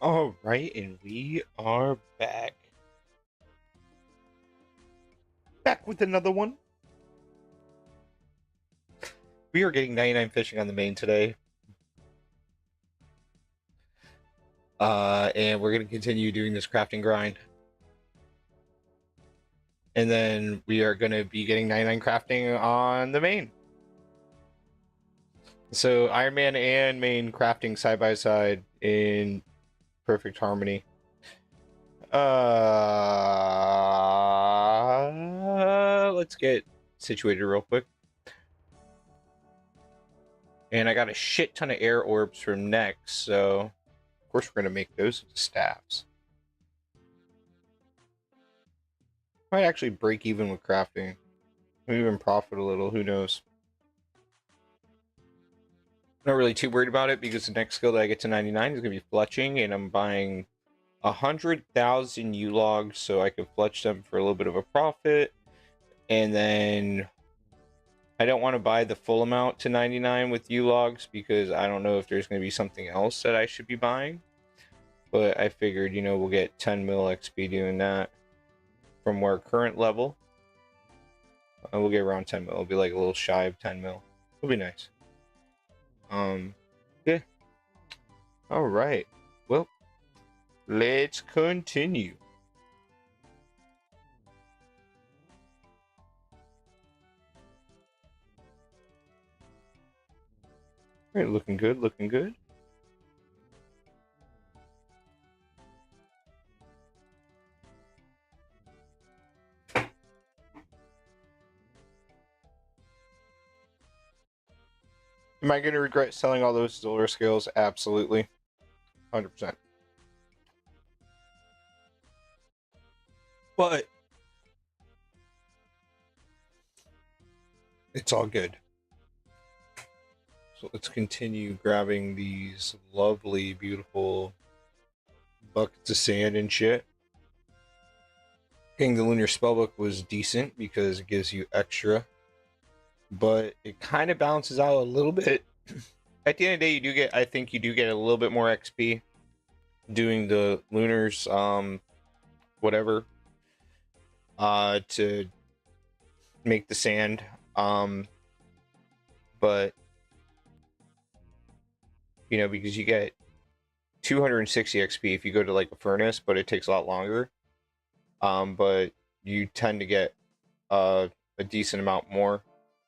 All right, and we are back. Back with another one. We are getting 99 fishing on the main today. And we're going to continue doing this crafting grind. And then we are going to be getting 99 crafting on the main. So Ironman and main crafting side by side in perfect harmony. Let's get situated real quick. And I got a shit ton of air orbs from next, so of course we're going to make those into staffs. Might actually break even with crafting. Maybe even profit a little, who knows. Not really too worried about it because the next skill that I get to 99 is going to be fletching, and I'm buying 100,000 U-logs so I can fletch them for a little bit of a profit. And then I don't want to buy the full amount to 99 with U-logs because I don't know if there's going to be something else that I should be buying. But I figured, you know, we'll get 10 mil XP doing that from our current level. We'll get around 10 mil. It'll be like a little shy of 10 mil. It'll be nice. Yeah. All right. Well, let's continue. All right, looking good, looking good. Am I going to regret selling all those silver scales? Absolutely. 100%. But it's all good. So let's continue grabbing these lovely, beautiful buckets of sand and shit. Getting the Lunar Spellbook was decent because it gives you extra, but it kind of balances out a little bit. At the end of the day, you do get, I think you do get a little bit more XP doing the Lunars, whatever, to make the sand. But you know, because you get 260 XP if you go to like a furnace, but it takes a lot longer. But you tend to get a decent amount more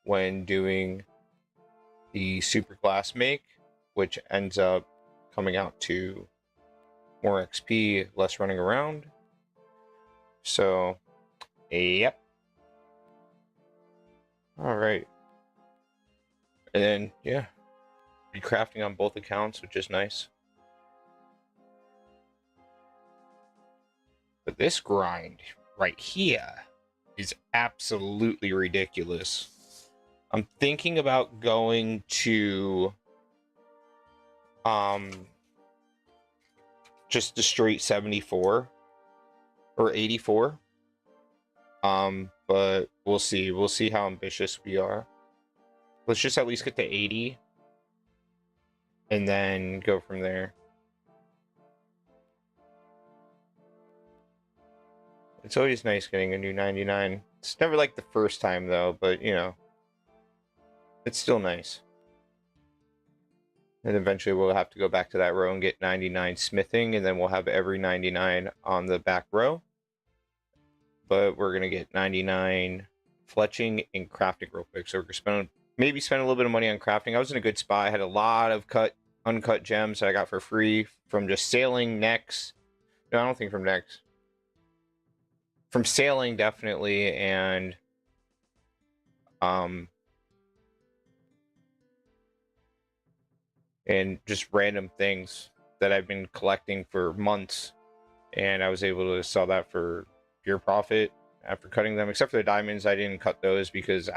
when doing the super glass make, which ends up coming out to more XP, less running around. So, yep. All right. And then, yeah, be crafting on both accounts, which is nice. But this grind right here is absolutely ridiculous. I'm thinking about going to just the straight 74 or 84. But we'll see. We'll see how ambitious we are. Let's just at least get to 80 and then go from there. It's always nice getting a new 99. It's never like the first time though, but you know, it's still nice. And eventually we'll have to go back to that row and get 99 smithing, and then we'll have every 99 on the back row. But we're gonna get 99 fletching and crafting real quick. So we're gonna maybe spend a little bit of money on crafting. I was in a good spot. I had a lot of uncut gems that I got for free from just sailing Nex. No, I don't think from Nex. From sailing, definitely, and just random things that I've been collecting for months, and I was able to sell that for pure profit after cutting them. Except for the diamonds, I didn't cut those because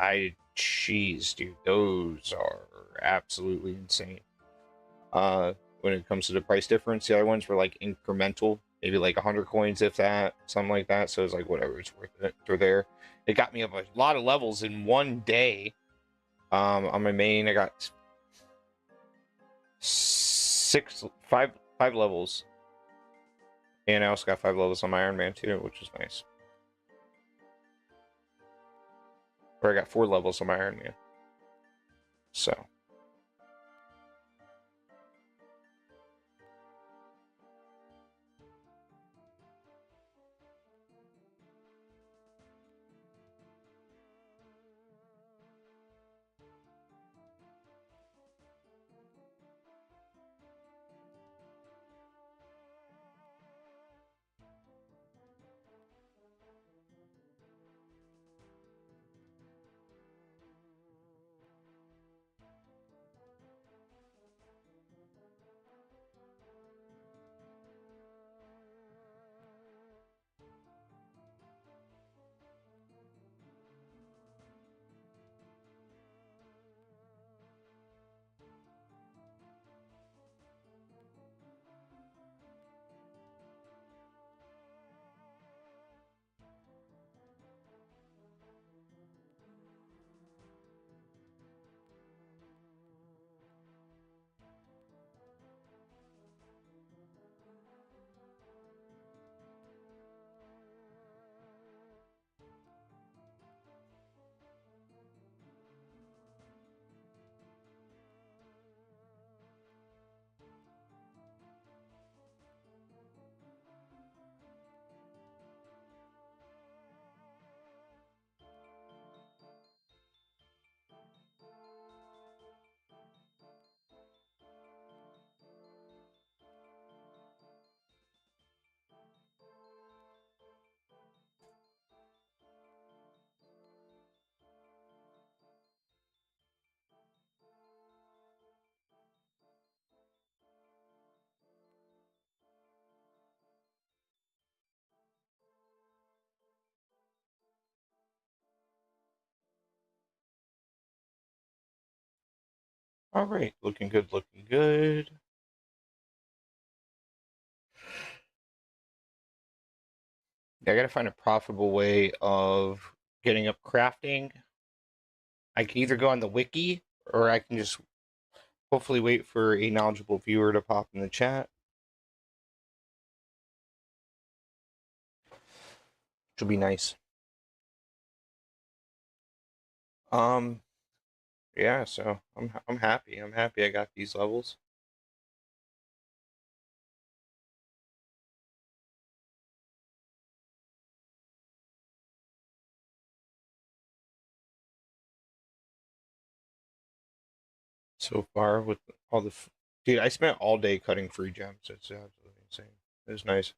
jeez, dude, those are absolutely insane. When it comes to the price difference, the other ones were like incremental, maybe like 100 coins, if that, something like that. So it's like, whatever, it's worth it. They're there. It got me up a lot of levels in one day. On my main, I got five levels And I also got 5 levels on my Ironman too, which is nice. Or I got 4 levels on my Ironman. So. All right, looking good, looking good. I gotta find a profitable way of getting up crafting. I can either go on the wiki or I can just hopefully wait for a knowledgeable viewer to pop in the chat, which will be nice. Um, yeah, so I'm happy. I'm happy I got these levels. So far with all the dude, I spent all day cutting free gems. It's absolutely insane. It was nice.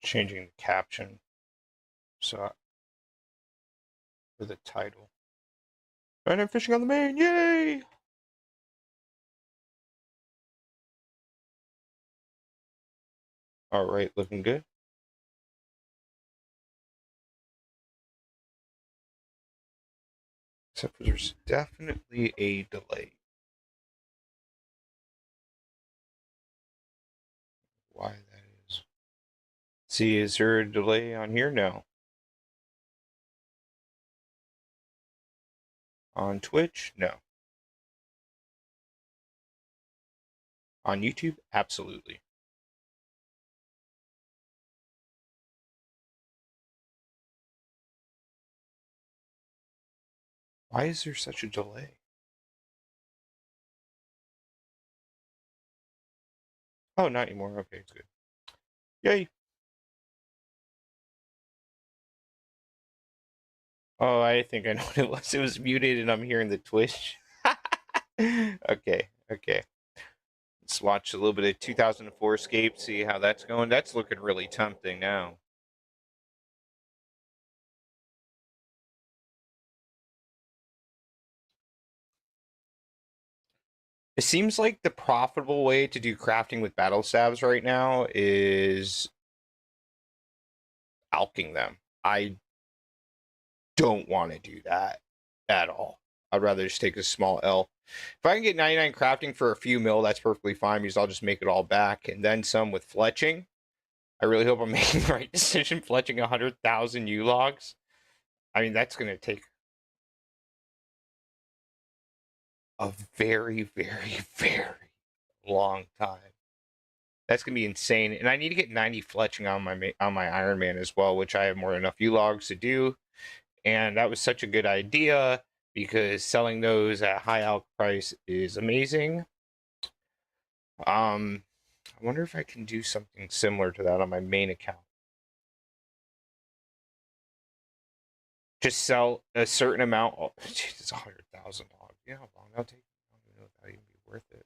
Changing the caption so for the title. And I'm fishing on the main, yay! All right, looking good. Except for there's definitely a delay. Why that is? See, is there a delay on here? No. On Twitch? No. On YouTube? Absolutely. Why is there such a delay? Oh, not anymore. Okay, it's good. Yay. Oh, I think I know what it was. It was muted and I'm hearing the Twitch. Okay, okay. Let's watch a little bit of 2004 Escape, see how that's going. That's looking really tempting now. It seems like the profitable way to do crafting with battle stabs right now is alking them. I don't want to do that at all. I'd rather just take a small L. If I can get 99 crafting for a few mil, that's perfectly fine because I'll just make it all back and then some with fletching. I really hope I'm making the right decision fletching 100,000 U logs. I mean, that's going to take a very, very, very long time. That's gonna be insane, and I need to get 90 fletching on my Ironman as well, which I have more than enough U logs to do. And that was such a good idea because selling those at high alk price is amazing. I wonder if I can do something similar to that on my main account. Just sell a certain amount. Oh, geez, it's 100,000 logs. Yeah, how long that'll take? I don't even know if that'll even be worth it.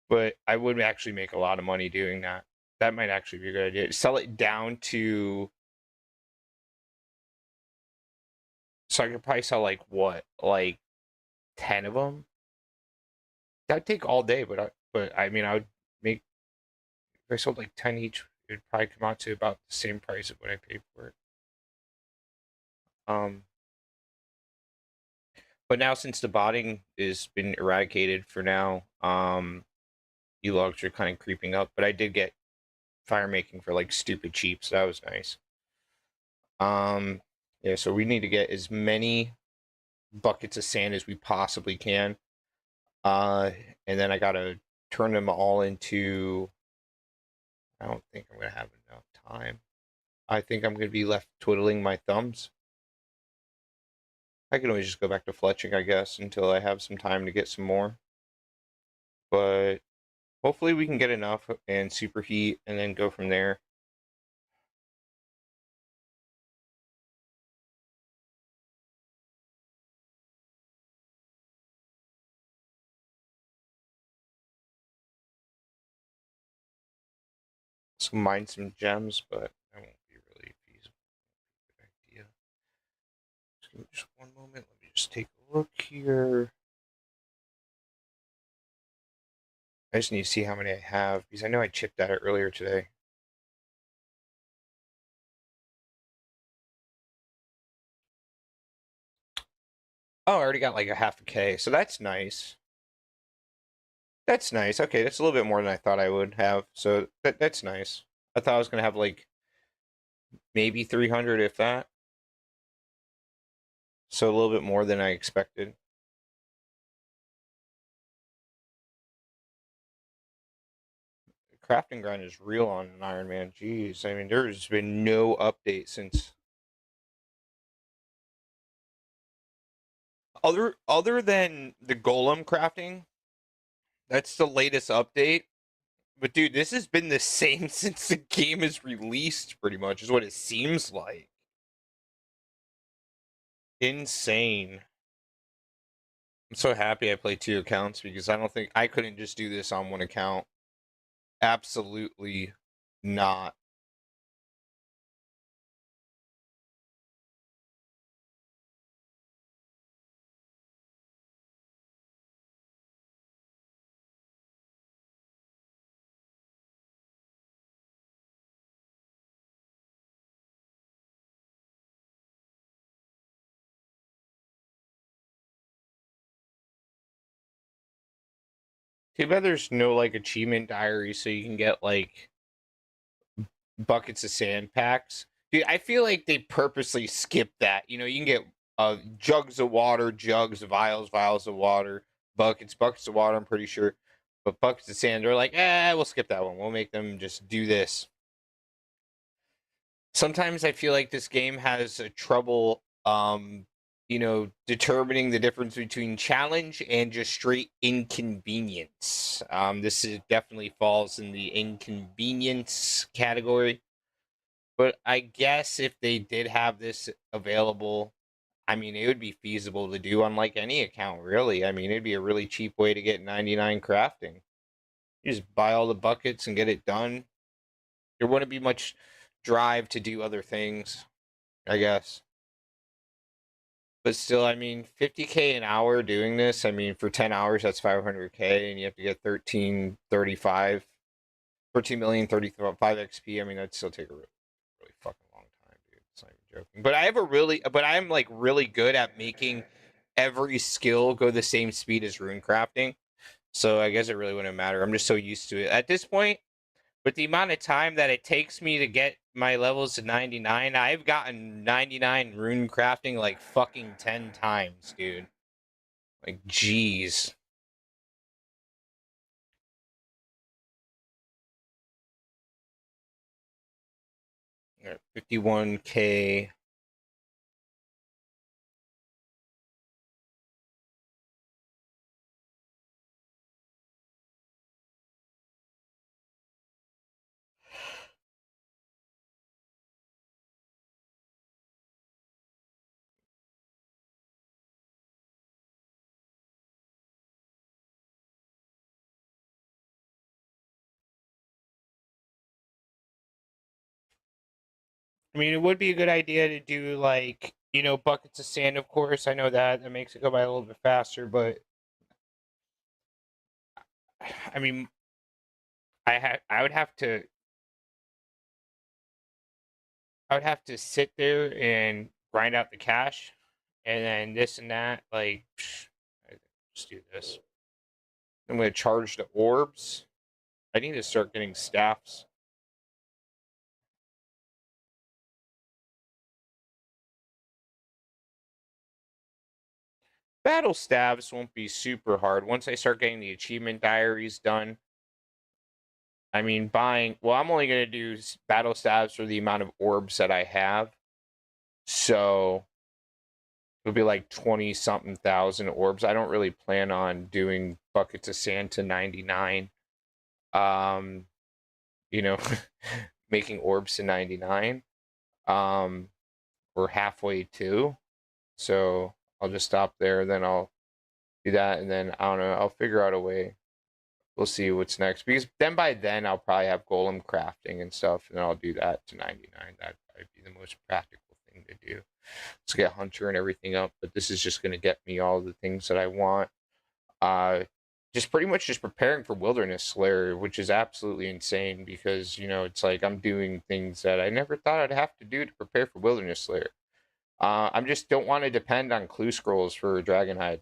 But I would actually make a lot of money doing that. That might actually be a good idea. Sell it down to, so I could probably sell like what, like 10 of them. That'd take all day, but I mean I would make, if I sold like 10 each, it would probably come out to about the same price of what I paid for it. Um, but now since the botting has been eradicated for now, e-logs are kind of creeping up. But I did get fire making for like stupid cheap, so that was nice. Yeah, so we need to get as many buckets of sand as we possibly can. Uh, and then I gotta turn them all into. I don't think I'm gonna have enough time. I think I'm gonna be left twiddling my thumbs. I can always just go back to fletching, I guess, until I have some time to get some more. But hopefully we can get enough and superheat and then go from there. Let's mine some gems, but that won't be really feasible. Good idea. Just give me just one moment. Let me just take a look here. I just need to see how many I have because I know I chipped at it earlier today. Oh, I already got like a half a K, so that's nice. That's nice. Okay, that's a little bit more than I thought I would have. So that's nice. I thought I was gonna have like maybe 300 if that. So a little bit more than I expected. Crafting grind is real on an Ironman. Jeez, I mean, there's been no update since other than the golem crafting. That's the latest update. But dude, this has been the same since the game is released. Pretty much is what it seems like. Insane. I'm so happy I play two accounts because I don't think I couldn't just do this on one account. Absolutely not. Too bad there's no like achievement diary so you can get like buckets of sand packs. Dude, I feel like they purposely skipped that. You know, you can get jugs of water, jugs, vials, vials of water, buckets, buckets of water, I'm pretty sure. But buckets of sand, they're like, we'll skip that one. We'll make them just do this. Sometimes I feel like this game has a trouble determining the difference between challenge and just straight inconvenience. This definitely falls in the inconvenience category. But I guess if they did have this available, I mean, it would be feasible to do on like any account, really. I mean, it'd be a really cheap way to get 99 crafting. You just buy all the buckets and get it done. There wouldn't be much drive to do other things, I guess. But still, I mean, 50K an hour doing this, I mean, for 10 hours, that's 500K, and you have to get 1335, 13,035 XP. I mean, that'd still take a really, really fucking long time, dude. It's not even joking. But I'm like really good at making every skill go the same speed as rune crafting. So I guess it really wouldn't matter. I'm just so used to it. At this point, with the amount of time that it takes me to get my levels to 99, I've gotten 99 rune crafting like fucking 10 times, dude. Like, jeez. 51K. I mean, it would be a good idea to do like, buckets of sand, of course. I know that makes it go by a little bit faster, but I mean, I would have to sit there and grind out the cash, and then this and that. Like, just do this. I'm gonna charge the orbs. I need to start getting staffs. Battle staves won't be super hard once I start getting the achievement diaries done. I mean, I'm only gonna do battle staves for the amount of orbs that I have. So it'll be like 20 something thousand orbs. I don't really plan on doing buckets of sand to 99. Um, you know, making orbs to 99. Um, we're halfway to. So I'll just stop there, then I'll do that, and then I don't know, I'll figure out a way. We'll see what's next. Because then by then I'll probably have golem crafting and stuff, and then I'll do that to 99. That'd probably be the most practical thing to do. Let's get Hunter and everything up, but this is just gonna get me all the things that I want. Uh just pretty much just preparing for Wilderness Slayer, which is absolutely insane because, it's like I'm doing things that I never thought I'd have to do to prepare for Wilderness Slayer. I just don't want to depend on clue scrolls for Dragonhide.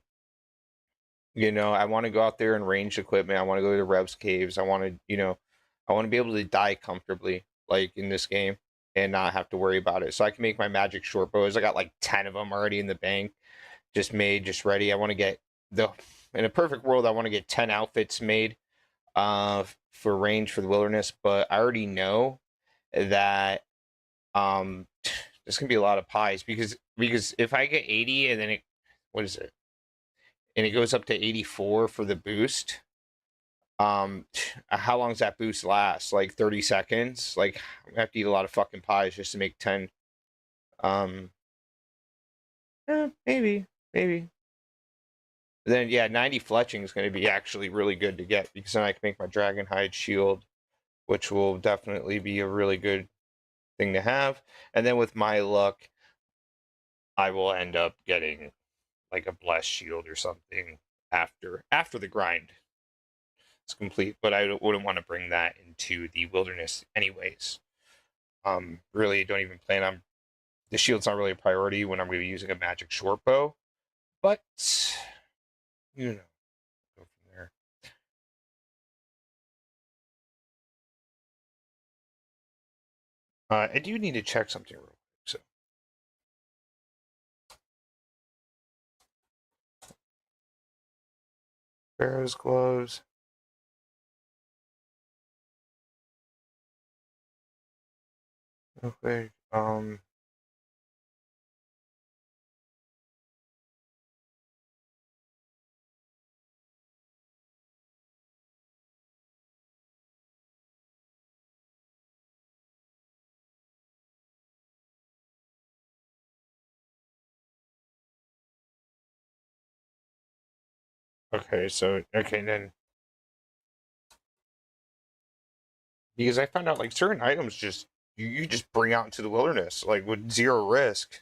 I want to go out there and range equipment. I want to go to the Revs caves. I want to be able to die comfortably, like in this game, and not have to worry about it. So I can make my magic short bows. I got like 10 of them already in the bank, just made, just ready. I want to get in a perfect world, I want to get 10 outfits made for range for the wilderness, but I already know that there's gonna be a lot of pies because if I get 80 and then what is it? And it goes up to 84 for the boost. How long does that boost last? Like 30 seconds? Like I have to eat a lot of fucking pies just to make 10. Um, maybe. Then yeah, 90 fletching is going to be actually really good to get because then I can make my Dragonhide shield, which will definitely be a really good thing to have. And then with my luck, I will end up getting like a blessed shield or something after the grind is complete. But I wouldn't want to bring that into the wilderness anyways. Really don't even plan on the shield's not really a priority when I'm going to be using a magic short bow. But go from there. I do need to check something real quick. So Pharaoh's gloves. Real quick. Okay, so okay then, because I found out like certain items just you just bring out into the wilderness like with zero risk.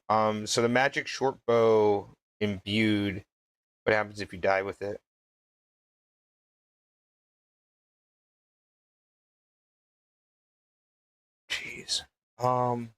So the magic short bow imbued. What happens if you die with it? Jeez. Um,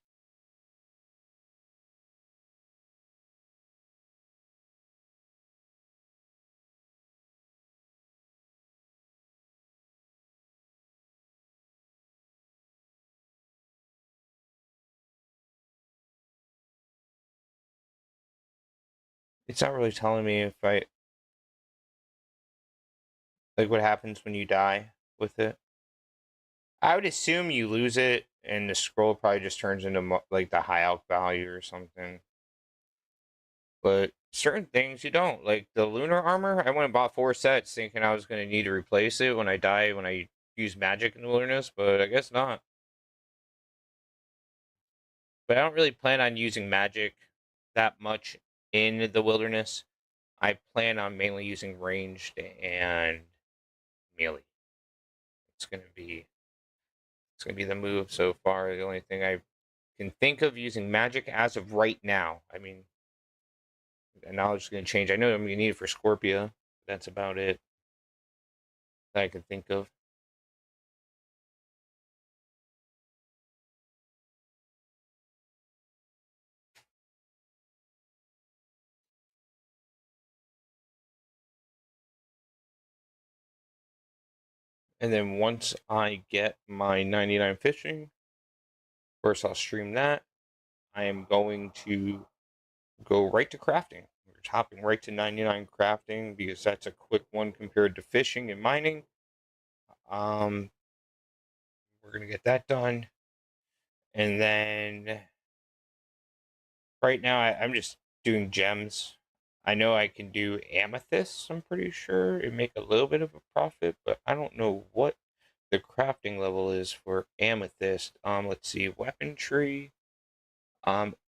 it's not really telling me if I like what happens when you die with it. I would assume you lose it, and the scroll probably just turns into like the high elk value or something. But certain things you don't. Like the lunar armor, I went and bought 4 sets thinking I was going to need to replace it when I die when I use magic in the wilderness, but I guess not. But I don't really plan on using magic that much in the wilderness. I plan on mainly using ranged and melee. It's gonna be it's gonna be the move so far. The only thing I can think of using magic as of right now. I mean, knowledge is gonna change. I know I'm gonna need it for Scorpia. That's about it that I can think of. And then once I get my 99 fishing, first I'll stream that. I am going to go right to crafting. We're hopping right to 99 crafting because that's a quick one compared to fishing and mining. Um, we're gonna get that done, and then right now I'm just doing gems. I know I can do amethyst. I'm pretty sure it make a little bit of a profit, but I don't know what the crafting level is for amethyst. Let's see, weaponry.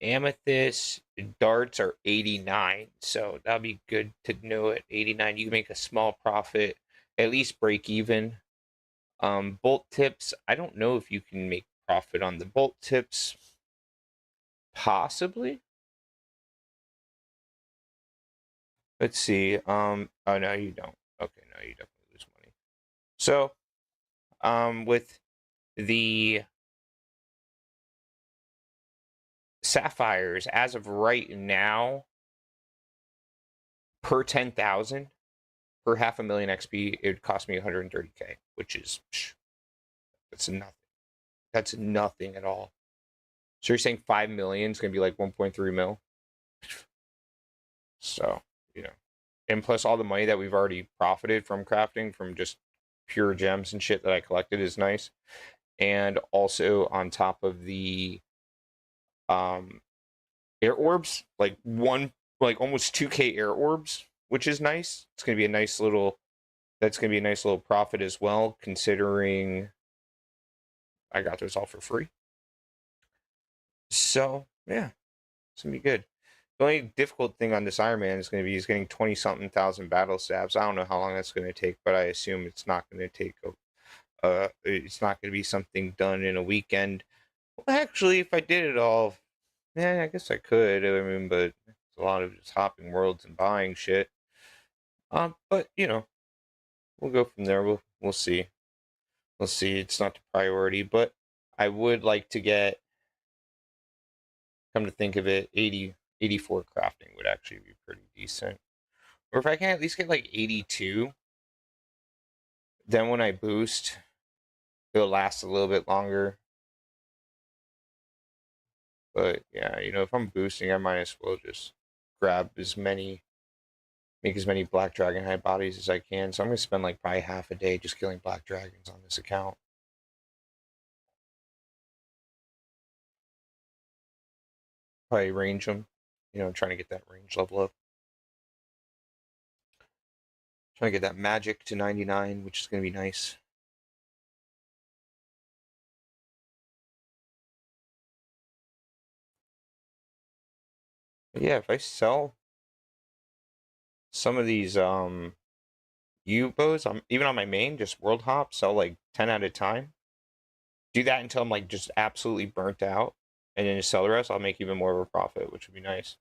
Amethyst darts are 89, so that'll be good to know at 89. You can make a small profit, at least break even. Bolt tips, I don't know if you can make profit on the bolt tips. Possibly. Let's see. Oh no, you don't. Okay, no, you definitely lose money. So, with the sapphires, as of right now, per 10,000, per half a million XP, it would cost me 130K, which is that's nothing. That's nothing at all. So you're saying 5 million is gonna be like 1.3 mil? So, you know. And plus all the money that we've already profited from crafting from just pure gems and shit that I collected is nice. And also on top of the um air orbs, like almost 2K air orbs, which is nice. It's gonna be a nice little that's gonna be a nice little profit as well, considering I got those all for free. So yeah, it's gonna be good. The only difficult thing on this Ironman is going to be he's getting 20 something thousand battle stabs. I don't know how long that's going to take, but I assume it's not going to take it's not going to be something done in a weekend. Well, actually, if I did it all, yeah, I guess I could. I mean, but it's a lot of just hopping worlds and buying shit. But you know, we'll go from there. We'll see. We'll see. It's not the priority, but I would like to get. Come to think of it, 84 crafting would actually be pretty decent. Or if I can at least get like 82, then when I boost, it'll last a little bit longer. But yeah, you know, if I'm boosting, I might as well just grab make as many black dragon hide bodies as I can. So I'm gonna spend like probably half a day just killing black dragons on this account. Probably range them, you know, trying to get that range level up. Trying to get that magic to 99, which is gonna be nice. But yeah, if I sell some of these U-boats, even on my main, just world hop, sell like 10 at a time. Do that until I'm like just absolutely burnt out, and then just sell the rest. I'll make even more of a profit, which would be nice.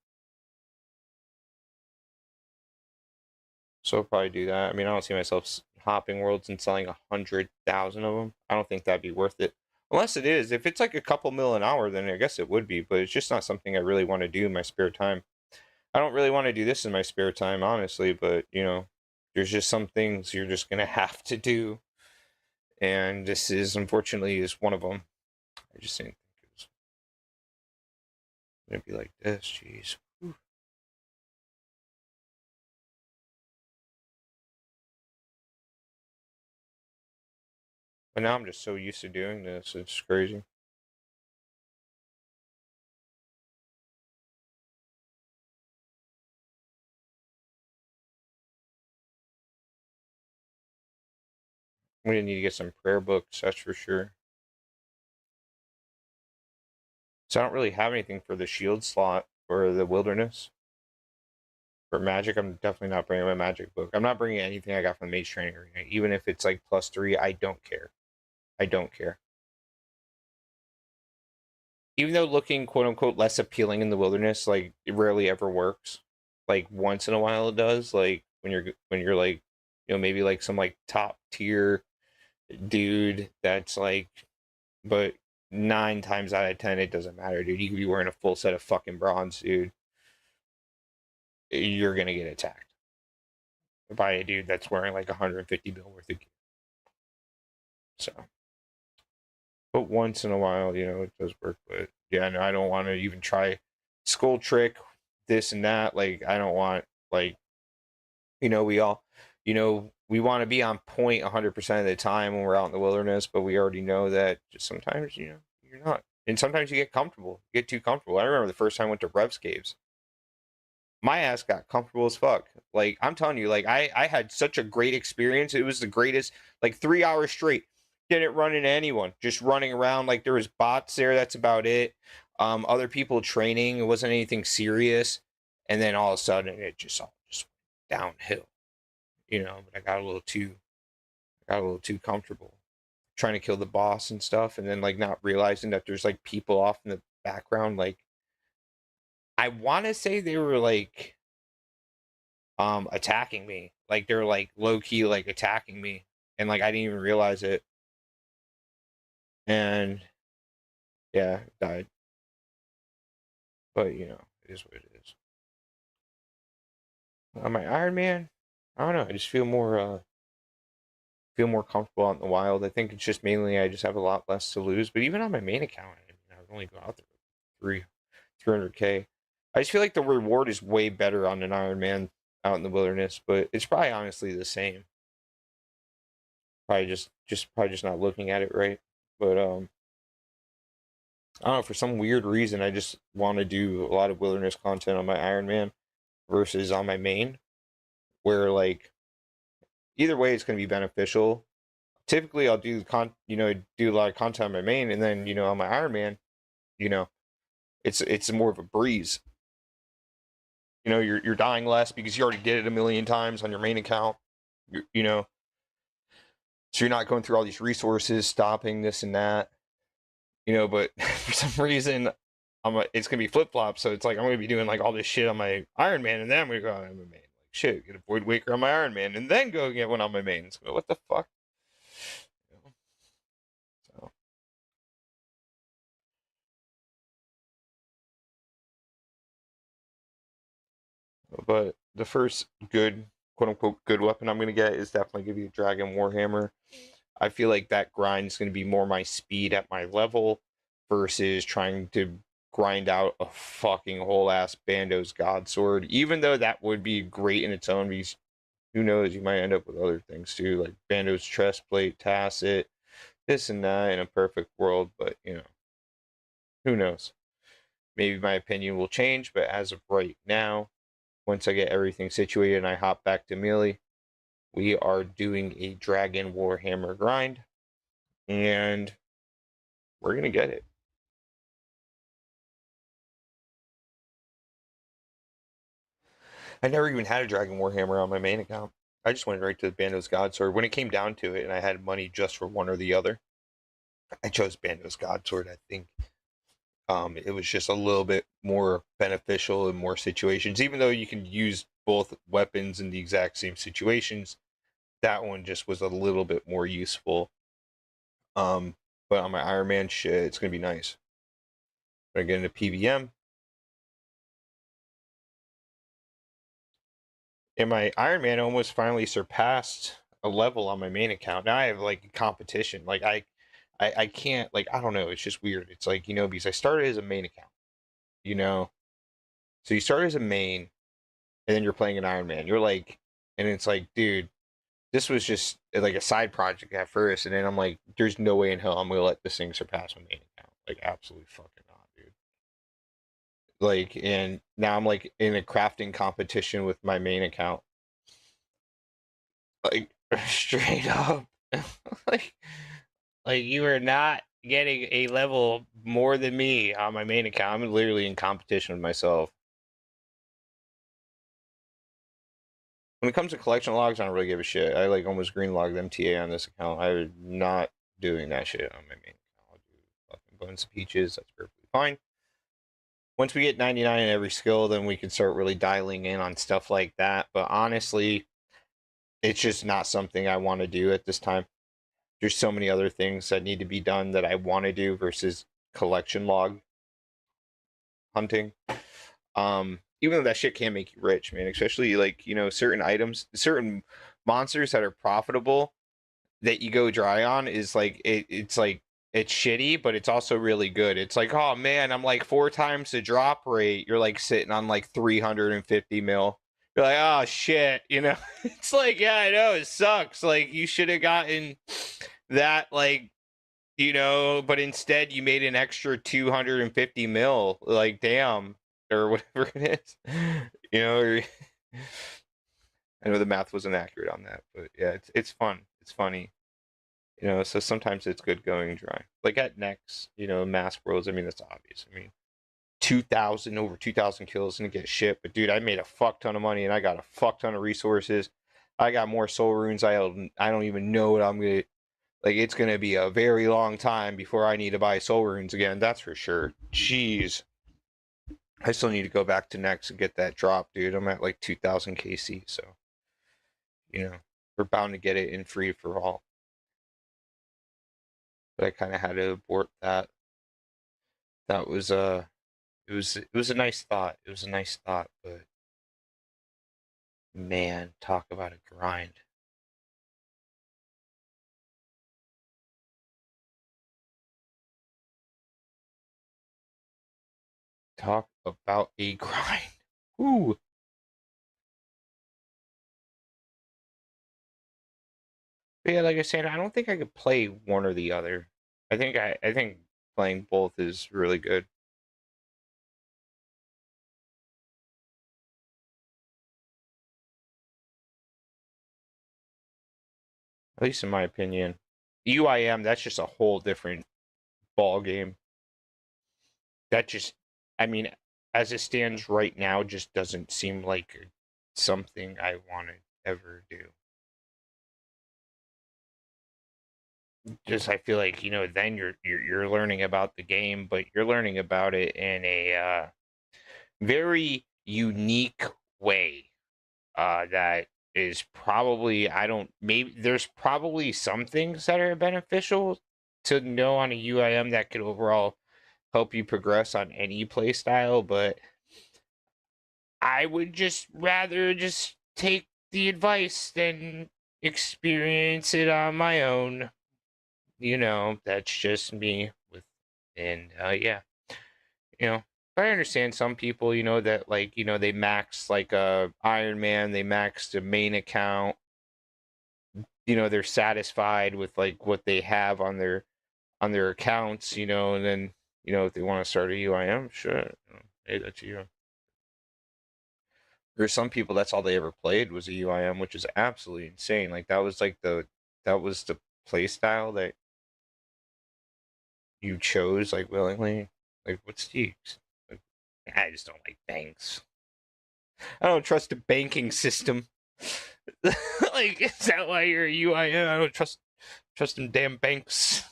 So I'll probably do that. I mean, I don't see myself hopping worlds and selling 100,000 of them. I don't think that'd be worth it. Unless it is. If it's like a couple mil an hour, then I guess it would be. But it's just not something I really want to do in my spare time. I don't really want to do this in my spare time, honestly. But there's just some things you're just gonna have to do, and this is unfortunately is one of them. I just didn't think it was gonna be like this. Jeez. Whew. But now I'm just so used to doing this. It's crazy. We need to get some prayer books, that's for sure. So I don't really have anything for the shield slot or the wilderness. For magic, I'm definitely not bringing my magic book. I'm not bringing anything I got from the mage training arena, even if it's like +3. I don't care. I don't care. Even though looking quote unquote less appealing in the wilderness, like it rarely ever works. Like once in a while it does. Like when you're like, maybe like some like top tier dude that's like, but 9 times out of 10 it doesn't matter, dude. You could be wearing a full set of fucking bronze, dude. You're gonna get attacked by a dude that's wearing like 150 bill worth of gear. So, but once in a while, it does work. But yeah, no, I don't want to even try skull trick, this and that. Like, I don't want like, we all, we want to be on point 100% of the time when we're out in the wilderness, but we already know that just sometimes, you're not. And sometimes you get comfortable, you get too comfortable. I remember the first time I went to Rev's Caves, my ass got comfortable as fuck. Like I'm telling you, like I had such a great experience. It was the greatest, like 3 hours straight. Didn't run into anyone, just running around. Like there was bots there. That's about it. Other people training. It wasn't anything serious. And then all of a sudden, it just all just went downhill. But I got a little too comfortable trying to kill the boss and stuff, and then like not realizing that there's like people off in the background. Like I want to say they were like attacking me. Like they're like low key like attacking me. And like I didn't even realize it. And yeah, died. But it is what it is. On my Iron Man, I don't know, I just feel more comfortable out in the wild. I think it's just mainly I just have a lot less to lose. But even on my main account, I would only go out there with 300K. I just feel like the reward is way better on an Iron Man out in the wilderness, but it's probably honestly the same. Probably just not looking at it right. But I don't know, for some weird reason, I just want to do a lot of wilderness content on my Iron Man versus on my main, where like either way it's going to be beneficial. Typically, I'll do a lot of content on my main, and then on my Iron Man, you know, it's more of a breeze. You're dying less because you already did it a million times on your main account. So you're not going through all these resources, stopping this and that. But for some reason, it's gonna be flip flop. So it's like I'm gonna be doing like all this shit on my Iron Man, and then I'm gonna go on my main. Like shit, get a Void Waker on my Iron Man, and then go get one on my main. So what the fuck? So, but the first good, quote unquote, good weapon I'm gonna get is definitely gonna be a Dragon Warhammer. I feel like that grind is gonna be more my speed at my level versus trying to grind out a fucking whole ass Bando's God Sword. Even though that would be great in its own, because who knows, you might end up with other things too, like Bando's chest plate, Tacit, this and that in a perfect world. But who knows? Maybe my opinion will change. But as of right now, once I get everything situated and I hop back to melee, we are doing a Dragon Warhammer grind, and we're gonna get it. I never even had a Dragon Warhammer on my main account. I just went right to the Bandos Godsword. When it came down to it and I had money just for one or the other, I chose Bandos Godsword. I think it was just a little bit more beneficial in more situations. Even though you can use both weapons in the exact same situations, that one just was a little bit more useful. Um, but on my Ironman shit, it's gonna be nice. When I get into PVM, and my Ironman almost finally surpassed a level on my main account. Now I have like competition. Like I can't like I don't know. It's just weird. It's like because I started as a main account. You know, so you start as a main, and then you're playing an Ironman. You're like, and it's like, dude, this was just like a side project at first, and then I'm like, there's no way in hell I'm gonna let this thing surpass my main account. Like, absolutely fucking not, dude. Like, and now I'm like in a crafting competition with my main account. Like, straight up, like, like you are not getting a level more than me on my main account. I'm literally in competition with myself. When it comes to collection logs, I don't really give a shit. I like almost green logged MTA on this account. I'm not doing that shit on my main account. I'll do fucking Bones of Peaches. That's perfectly fine. Once we get 99 in every skill, then we can start really dialing in on stuff like that. But honestly, it's just not something I want to do at this time. There's so many other things that need to be done that I want to do versus collection log hunting. Even though that shit can make you rich, man, especially like, certain items, certain monsters that are profitable that you go dry on is like it's like it's shitty, but it's also really good. It's like, oh man, I'm like 4 times the drop rate. You're like sitting on like 350 mil. You're like, oh shit, It's like, yeah, I know it sucks. Like you should have gotten that, like, but instead you made an extra 250 mil. Like, damn, or whatever it is. You know, or, I know the math wasn't accurate on that, but yeah, it's fun. It's funny. So sometimes it's good going dry. Like at Next, Mask Worlds, I mean, that's obvious. I mean, 2,000 kills and get shit. But dude, I made a fuck ton of money and I got a fuck ton of resources. I got more soul runes. I don't even know what I'm gonna like. It's gonna be a very long time before I need to buy soul runes again. That's for sure. Jeez, I still need to go back to Next and get that drop, dude. I'm at like 2,000 KC, so we're bound to get it in free for all. But I kind of had to abort that. That was it was a nice thought. It was a nice thought, but man, talk about a grind. Talk about a grind. Ooh. But yeah, like I said, I don't think I could play one or the other. I think playing both is really good. At least in my opinion. UIM, that's just a whole different ball game. That just I mean, as it stands right now, just doesn't seem like something I want to ever do. Just I feel like then you're learning about the game, but you're learning about it in a very unique way. That is probably I don't maybe there's probably some things that are beneficial to know on a UIM that could overall help you progress on any play style, but I would just rather just take the advice than experience it on my own. That's just me with and yeah. You know, but I understand some people, that like, they max like Iron Man, they max the main account, they're satisfied with like what they have on their accounts, and then, if they want to start a UIM, sure. Hey, that's you. There's some people that's all they ever played was a UIM, which is absolutely insane. Like that was the play style that you chose like willingly. Like what's the like, I just don't like banks. I don't trust the banking system. Like, is that why you're a UIN? I don't trust them damn banks.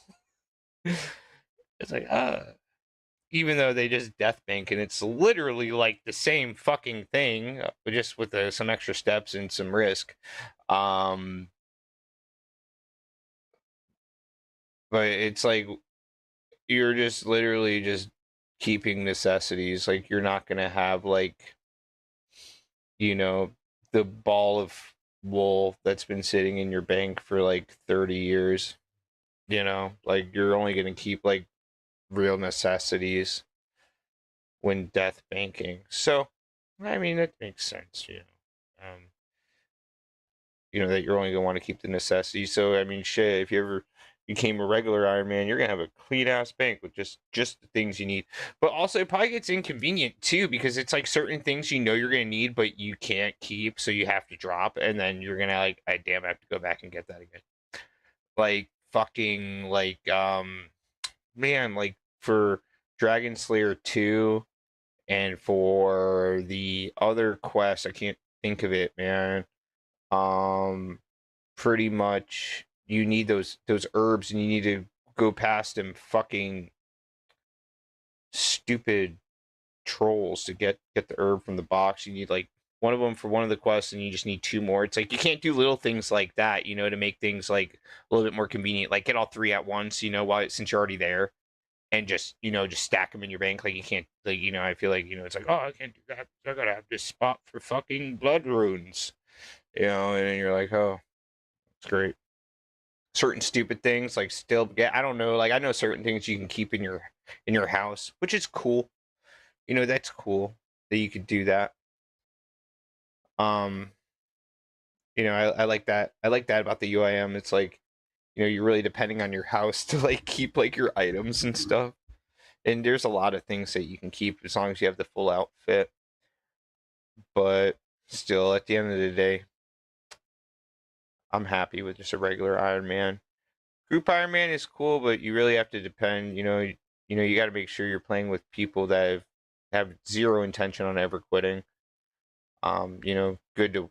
It's like, even though they just death bank and it's literally like the same fucking thing, but just with some extra steps and some risk. Um, but it's like you're just literally just keeping necessities. Like you're not gonna have like, you know, the ball of wool that's been sitting in your bank for like 30 years. Like you're only gonna keep like real necessities when death banking. So, I mean, that makes sense. That you're only gonna want to keep the necessities. So, I mean, shit, if you ever became a regular Iron Man, you're gonna have a clean ass bank with just the things you need. But also, it probably gets inconvenient too because it's like certain things you're gonna need, but you can't keep, so you have to drop, and then you're gonna like, I damn, I have to go back and get that again. Like fucking like man, like for Dragon Slayer 2 and for the other quest, I can't think of it, man. Um Pretty much you need those herbs and you need to go past them fucking stupid trolls to get the herb from the box. You need like one of them for one of the quests and you just need two more. It's like you can't do little things like that, to make things like a little bit more convenient. Like get all three at once, while since you're already there and just stack them in your bank. Like you can't, like, I feel like, it's like, oh, I can't do that. I gotta have this spot for fucking blood runes, and then you're like, oh, it's great. Certain stupid things like still get, I don't know, like I know certain things you can keep in your house, which is cool. That's cool that you could do that. Um, I like that. I like that about the UIM. It's like, you're really depending on your house to like keep like your items and stuff. And there's a lot of things that you can keep as long as you have the full outfit. But still, at the end of the day, I'm happy with just a regular Iron Man. Group Iron Man is cool, but you really have to depend. You got to make sure you're playing with people that have zero intention on ever quitting. Good to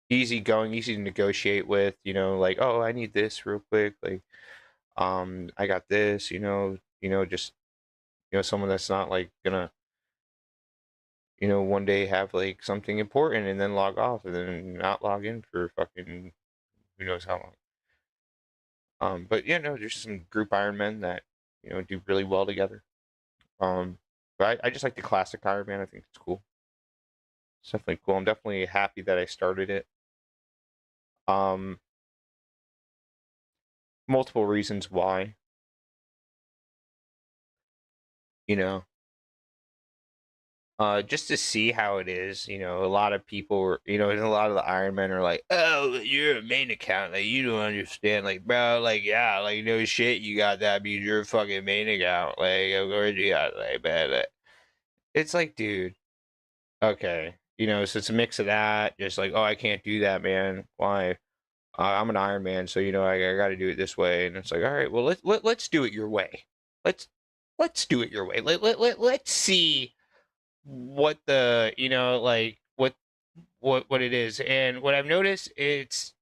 easy going, easy to negotiate with. Like, oh, I need this real quick. Like, I got this. Just someone that's not like gonna one day have like something important and then log off and then not log in for fucking who knows how long. But yeah, no, there's some group Ironmen that do really well together. But I just like the classic Iron Man. I think it's cool. It's definitely cool. I'm definitely happy that I started it. Um, Multiple reasons why. You know, just to see how it is. A lot of people were, and a lot of the Iron Men are like, "Oh, you're a main account, like you don't understand, like, bro, like, yeah, like, no shit, you got that because you're a fucking main account, like, of course you got like, man." It's like, dude, okay, so it's a mix of that, just like, oh, I can't do that, man. Why? I'm an Iron Man, so I got to do it this way, and it's like, all right, well, let's do it your way. Let's let's do it your way. Let's see what the like what it is. And what I've noticed, it's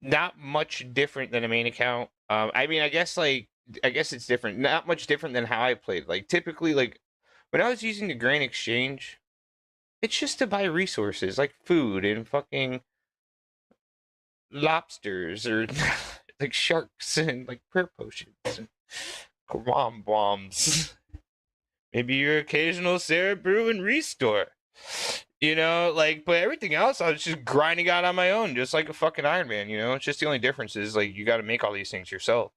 not much different than a main account. I mean, I guess it's different. Not much different than how I played. Like typically, like when I was using the Grand Exchange, it's just to buy resources like food and fucking lobsters or like sharks and like prayer potions and quam bombs. Maybe your occasional Sarah Brew and Restore. Like, but everything else I was just grinding out on my own, just like a fucking Iron Man, It's just the only difference is like you got to make all these things yourself,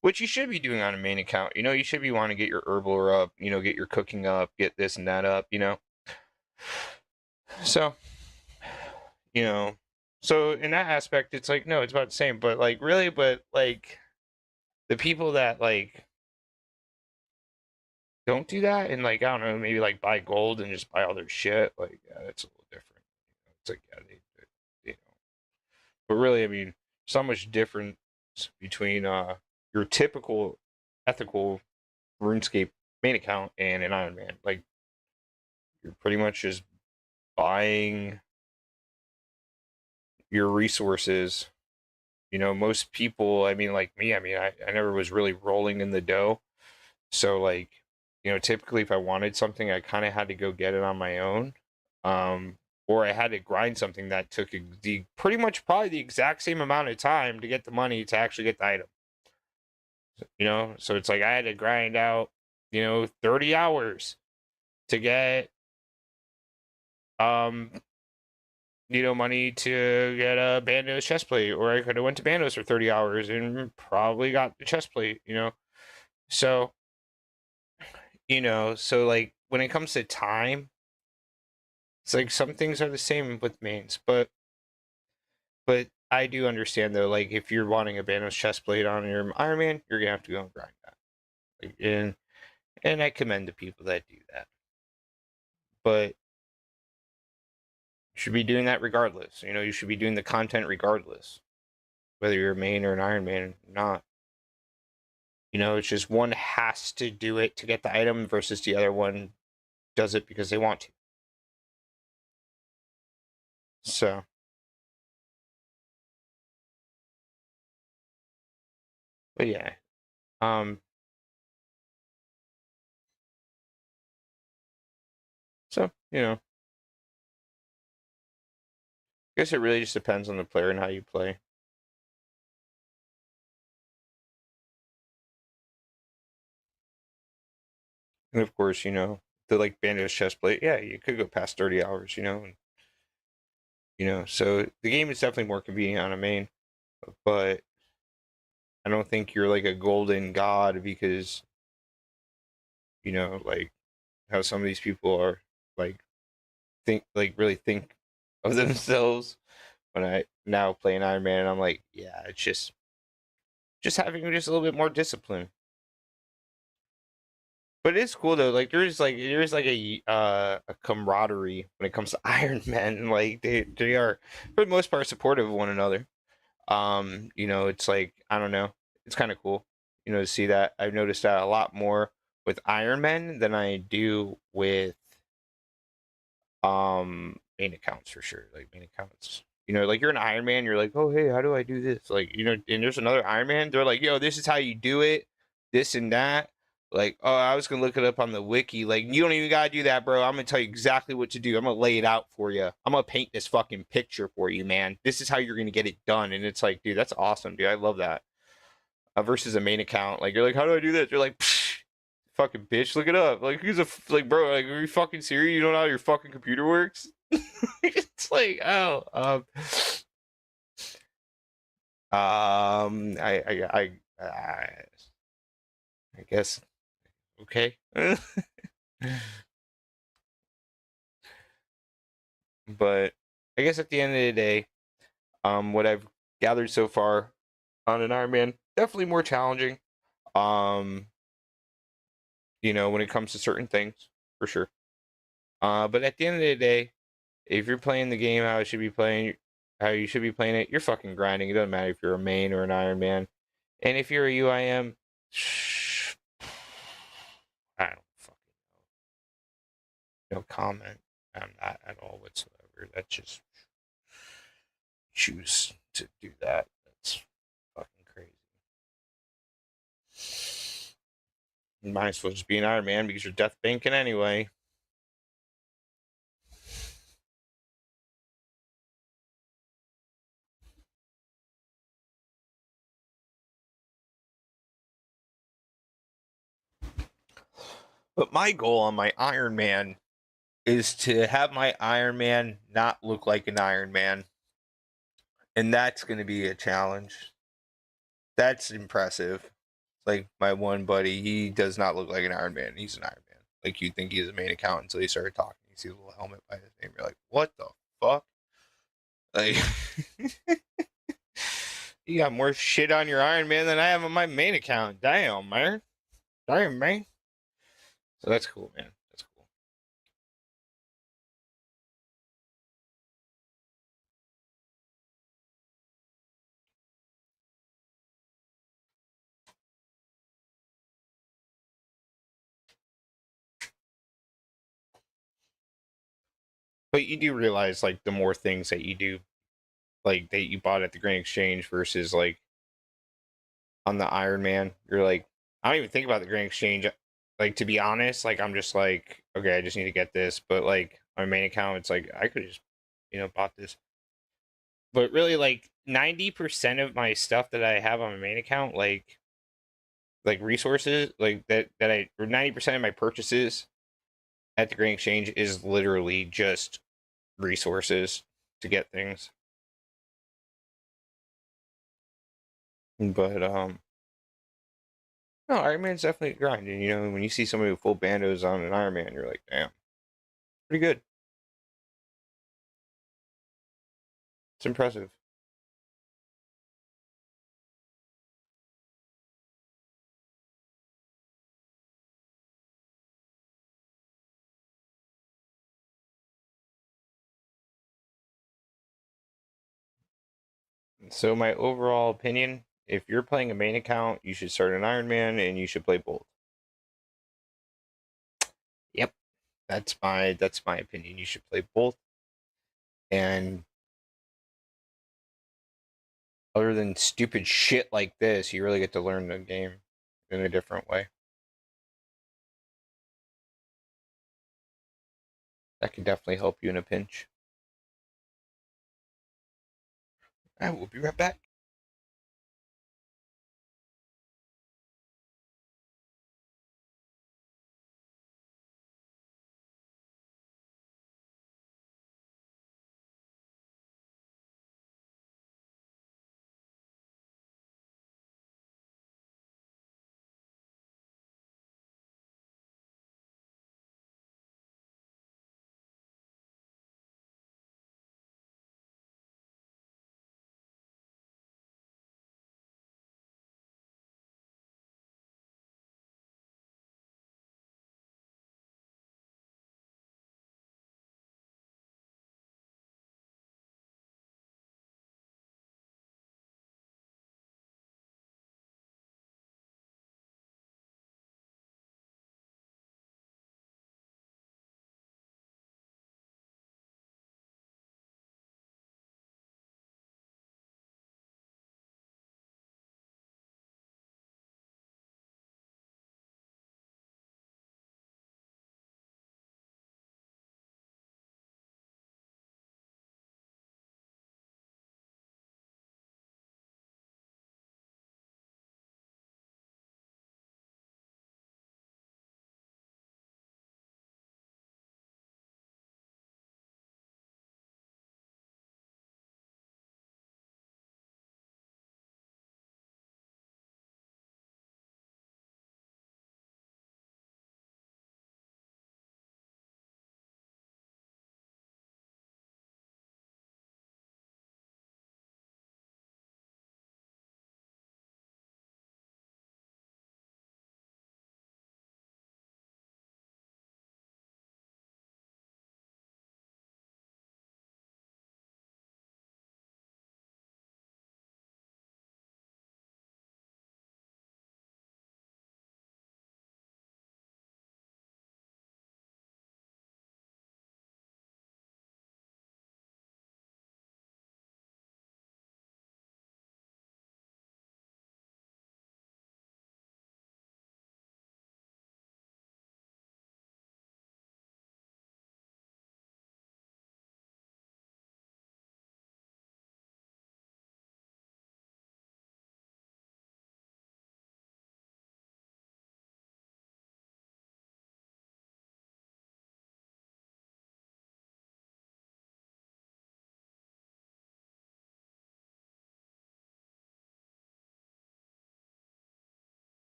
which you should be doing on a main account. You should be wanting to get your herbal up, get your cooking up, get this and that up. So, you know, so in that aspect, it's like, no, it's about the same, but like, really, but like the people that like don't do that and like, I don't know, maybe like buy gold and just buy all their shit, like, yeah, that's a little different. It's like, yeah, you know, but really, I mean, so much difference between your typical ethical RuneScape main account and an Ironman. Like you're pretty much just buying your resources. Most people, I mean, like me, I mean, I never was really rolling in the dough. So, like, typically if I wanted something, I kind of had to go get it on my own. Um, or I had to grind something that took the pretty much probably the exact same amount of time to get the money to actually get the item. So it's like I had to grind out, 30 hours to get um money to get a Bandos chest plate, or I could have went to Bandos for 30 hours and probably got the chest plate. So, so like when it comes to time, it's like some things are the same with mains, but I do understand though, like if you're wanting a Bandos chest plate on your Ironman, you're gonna have to go and grind that. Like, and I commend the people that do that. But you should be doing that regardless. You should be doing the content regardless, whether you're a main or an Ironman or not. It's just one has to do it to get the item versus the other one does it because they want to. So, but yeah. Um, so, I guess it really just depends on the player and how you play. And of course, the like Bandos chest plate, yeah, you could go past 30 hours, so the game is definitely more convenient on a main, but I don't think you're like a golden god because, like how some of these people are like really think of themselves when I now play an Iron Man and I'm like, yeah, it's just having just a little bit more discipline. But it's cool though. Like there's like a camaraderie when it comes to Iron Man. Like they are for the most part supportive of one another. It's like I don't know. It's kind of cool, to see that. I've noticed that a lot more with Iron Man than I do with main accounts for sure. Like main accounts. Like you're an Iron Man, you're like, oh hey, how do I do this? Like, and there's another Iron Man, they're like, yo, this is how you do it, this and that. Like, oh, I was gonna look it up on the wiki. Like, you don't even gotta do that, bro. I'm gonna tell you exactly what to do. I'm gonna lay it out for you. I'm gonna paint this fucking picture for you, man. This is how you're gonna get it done. And it's like, dude, that's awesome, dude. I love that. Versus a main account. Like, you're like, how do I do this? You're like, psh, fucking bitch, look it up. Like, who's like, bro? Like, are you fucking serious? You don't know how your fucking computer works? It's like, oh, I guess okay. But I guess at the end of the day, what I've gathered so far on an Ironman definitely more challenging. Um, when it comes to certain things, for sure. But at the end of the day, if you're playing the game how you should be playing it, you're fucking grinding. It doesn't matter if you're a main or an Iron Man. And if you're a UIM, I don't fucking know. No comment on that at all whatsoever. That's just choose to do that. That's fucking crazy. You might as well just be an Iron Man because you're death banking anyway. But my goal on my Iron Man is to have my Iron Man not look like an Iron Man. And that's going to be a challenge. That's impressive. Like my one buddy, he does not look like an Iron Man. He's an Iron Man. Like you think he's a main account until he started talking. You see a little helmet by his name. You're like, what the fuck? Like, you got more shit on your Iron Man than I have on my main account. Damn, man. Damn, man. So that's cool, man. That's cool. But you do realize like the more things that you do, like that you bought at the Grand Exchange versus like on the Ironman, you're like, I don't even think about the Grand Exchange. Like to be honest, like I'm just like, okay, I just need to get this. But like my main account, it's like I could just, bought this. But really, like 90% of my stuff that I have on my main account, like resources, like that I or 90% of my purchases at the Grand Exchange is literally just resources to get things. But no, Iron Man's definitely a grind. And when you see somebody with full bandos on an Iron Man, you're like, damn, pretty good. It's impressive. So my overall opinion, if you're playing a main account, you should start an Iron Man and you should play both. Yep. That's my opinion. You should play both. And other than stupid shit like this, you really get to learn the game in a different way. That can definitely help you in a pinch. I will be right back.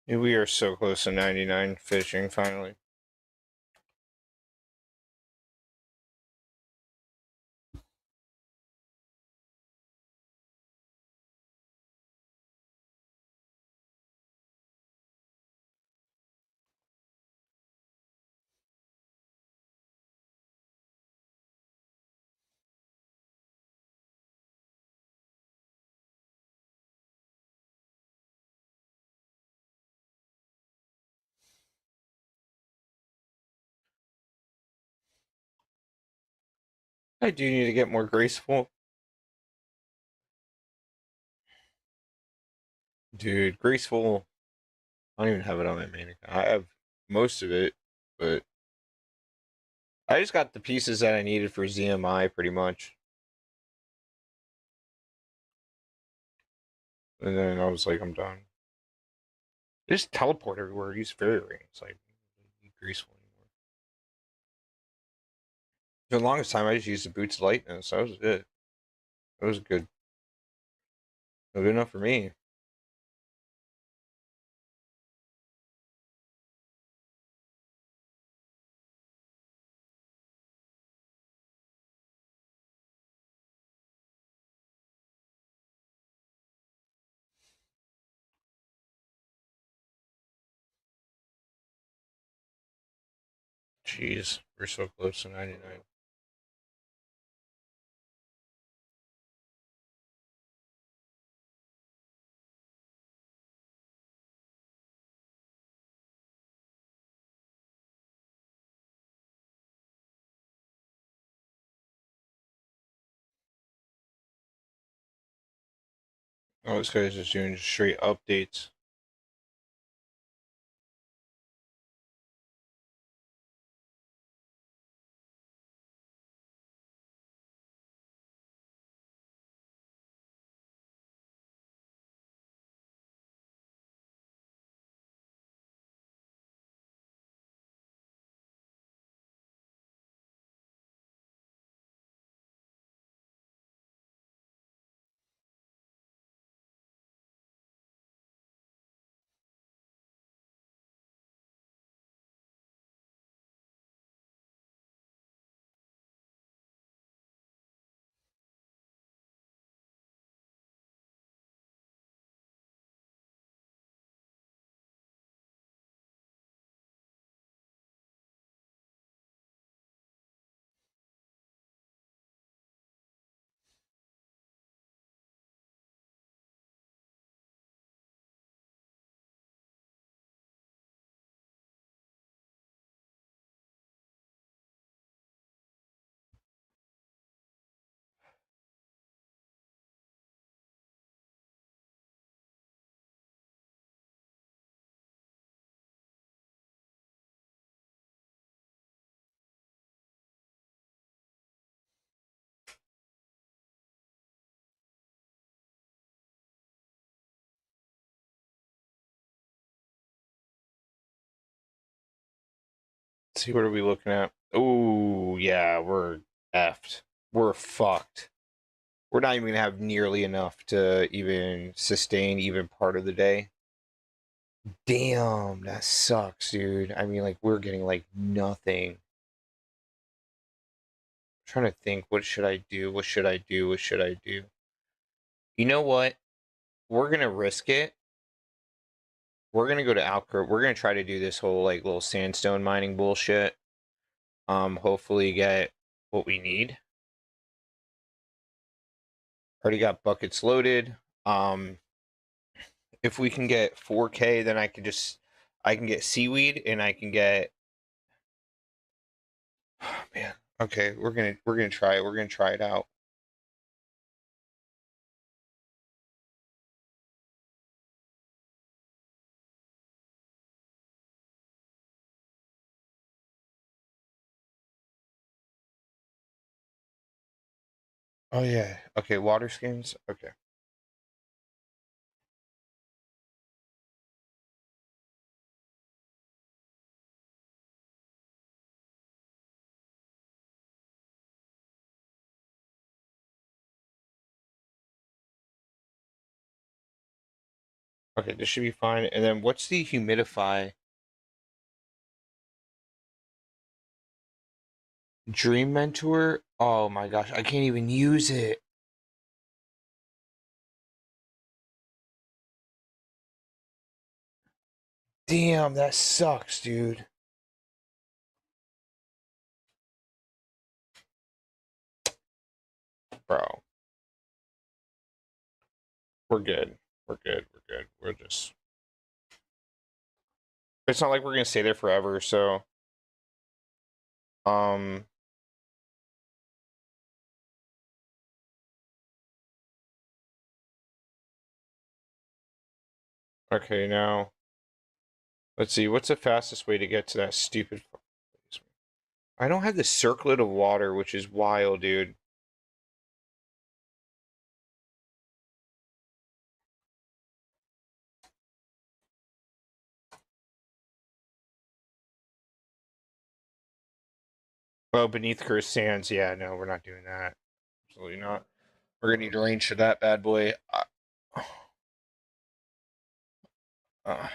We are so close to 99 fishing finally. I do need to get more graceful. Dude, graceful. I don't even have it on my main account. I have most of it, but I just got the pieces that I needed for ZMI pretty much. And then I was like, I'm done. They just teleport everywhere. Use fairy rings. Like, need graceful anymore. For the longest time, I just used the boots of lightness. That was it. That was good. Good enough for me. Jeez, we're so close to 99. Oh, this guy's just doing straight updates. Let's see, what are we looking at? Oh, yeah, we're effed. We're fucked. We're not even gonna have nearly enough to even sustain even part of the day. Damn, that sucks, dude. I mean, like, we're getting like nothing. I'm trying to think, what should I do? What should I do? What should I do? You know what? We're gonna risk it. We're gonna go to Alcor. We're gonna try to do this whole like little sandstone mining bullshit. Hopefully get what we need. Already got buckets loaded. If we can get 4K, then I can get seaweed and I can get. Oh, man. Okay, we're gonna try it. We're gonna try it out. Oh yeah. Okay, water skins. Okay. Okay, this should be fine. And then what's the humidify? Dream Mentor? Oh my gosh, I can't even use it. Damn, that sucks, dude. Bro, we're good. We're good. We're good. We're just. It's not like we're gonna stay there forever, so. Um. Okay, now. Let's see. What's the fastest way to get to that stupid place? I don't have the circlet of water, which is wild, dude. Oh, beneath cursed sands. Yeah, no, we're not doing that. Absolutely not. We're gonna need range for that bad boy. Uh,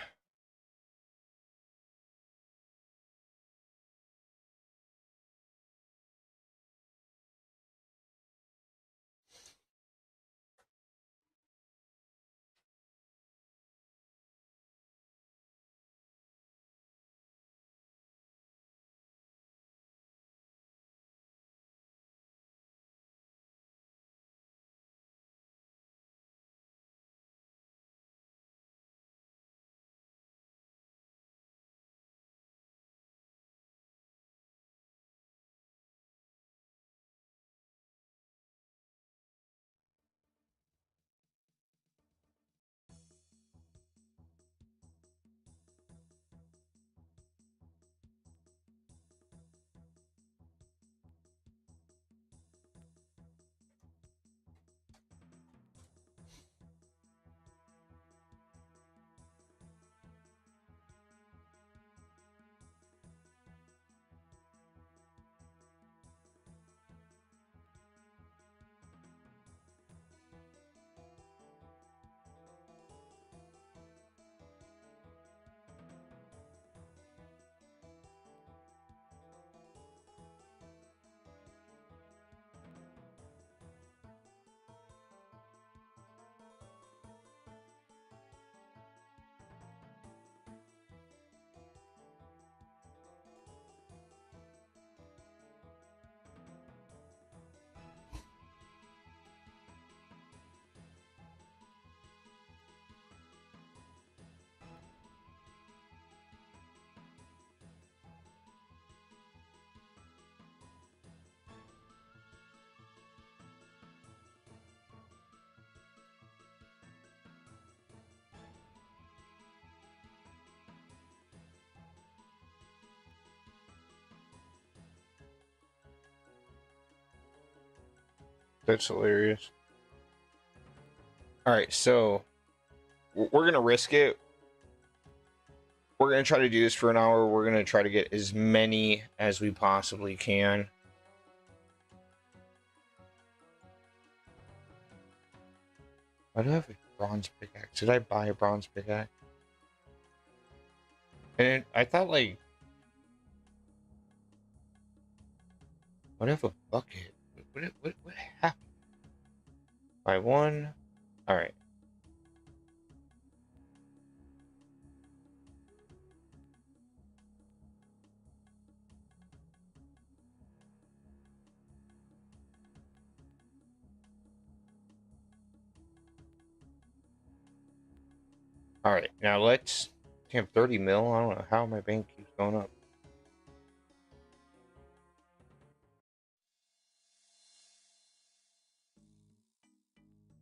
that's hilarious. All right, so we're gonna risk it. We're gonna try to do this for an hour. We're gonna try to get as many as we possibly can. Why do I have a bronze pickaxe? Did I buy a bronze pickaxe? And I thought like, what if a bucket? What happened? By one. All right. All right. Now let's. Damn, 30 mil. I don't know how my bank keeps going up.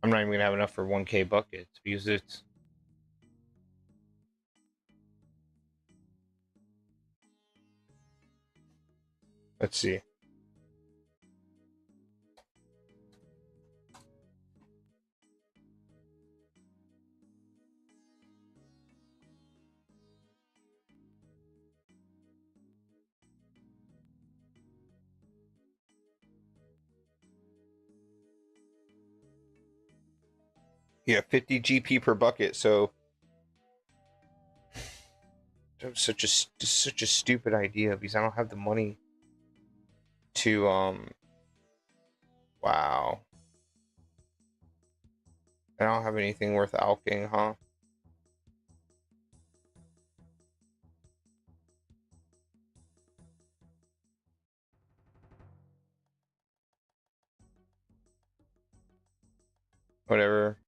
I'm not even gonna have enough for 1K buckets because it's. Let's see. Yeah, 50 GP per bucket. So That was such a stupid idea because I don't have the money to wow. I don't have anything worth alking, huh? Whatever.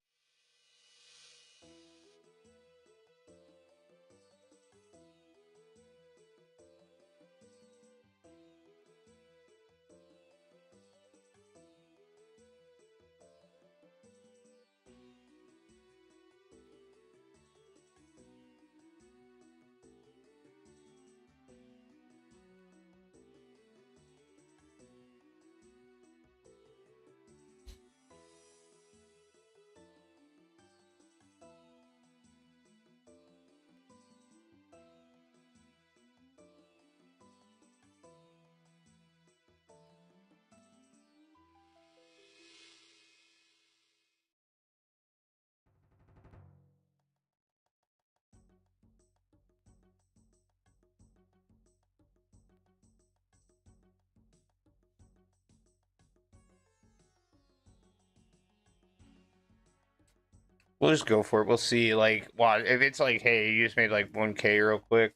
We'll just go for it. We'll see. Like, wow, if it's like, hey, you just made like 1K real quick,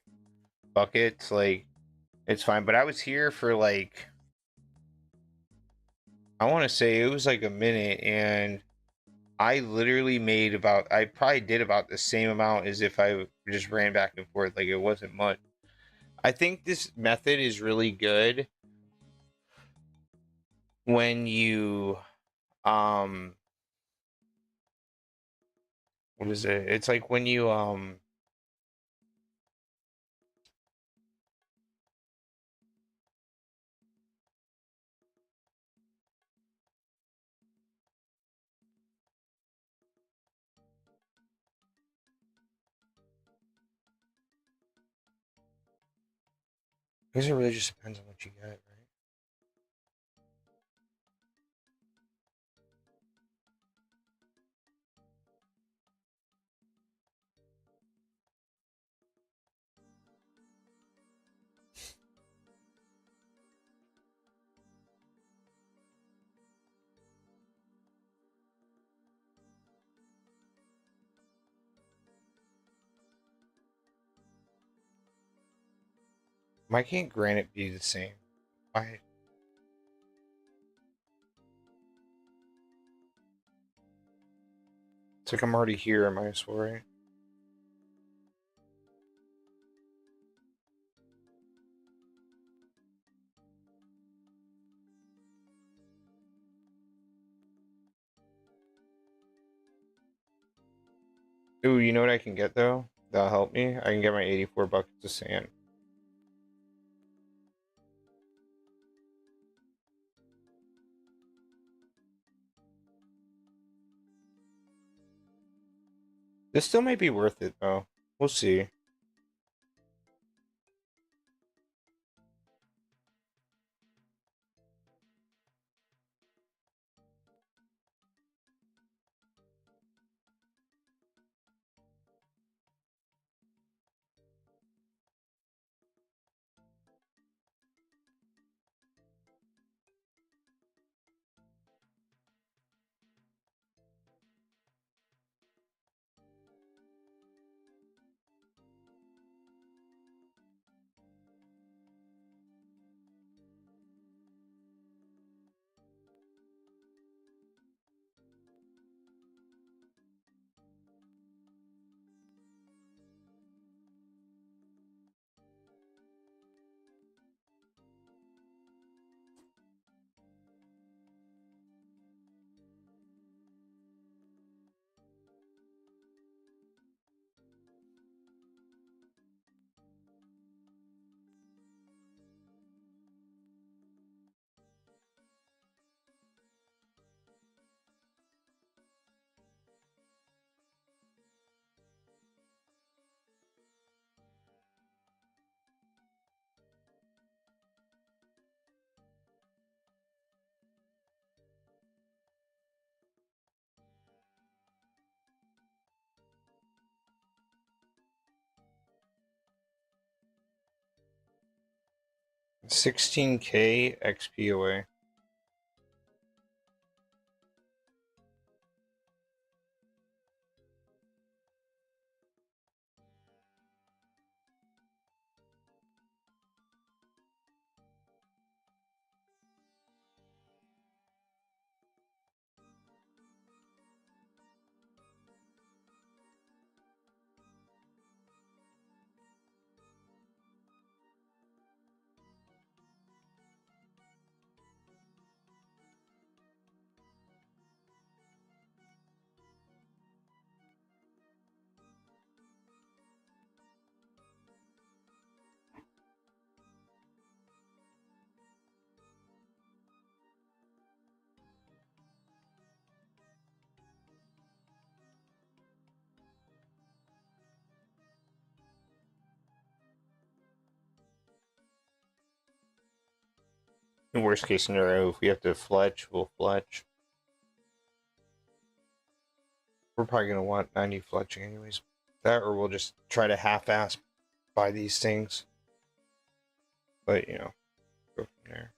buckets, like, it's fine. But I was here for like, I want to say it was like a minute, and I literally made about, I probably did about the same amount as if I just ran back and forth. Like, it wasn't much. I think this method is really good when you, um, what is it? It's like when you, I guess it really just depends on what you get, right? Why can't granite be the same? Why? It's like I'm already here, am I well, right? Ooh, you know what I can get though? That'll help me. I can get my 84 buckets of sand. This still might be worth it though. We'll see. 16K XP away. In worst case scenario, if we have to fletch, we'll fletch. We're probably going to want 90 fletching anyways. That, or we'll just try to half-ass buy these things. But, you know, go from there.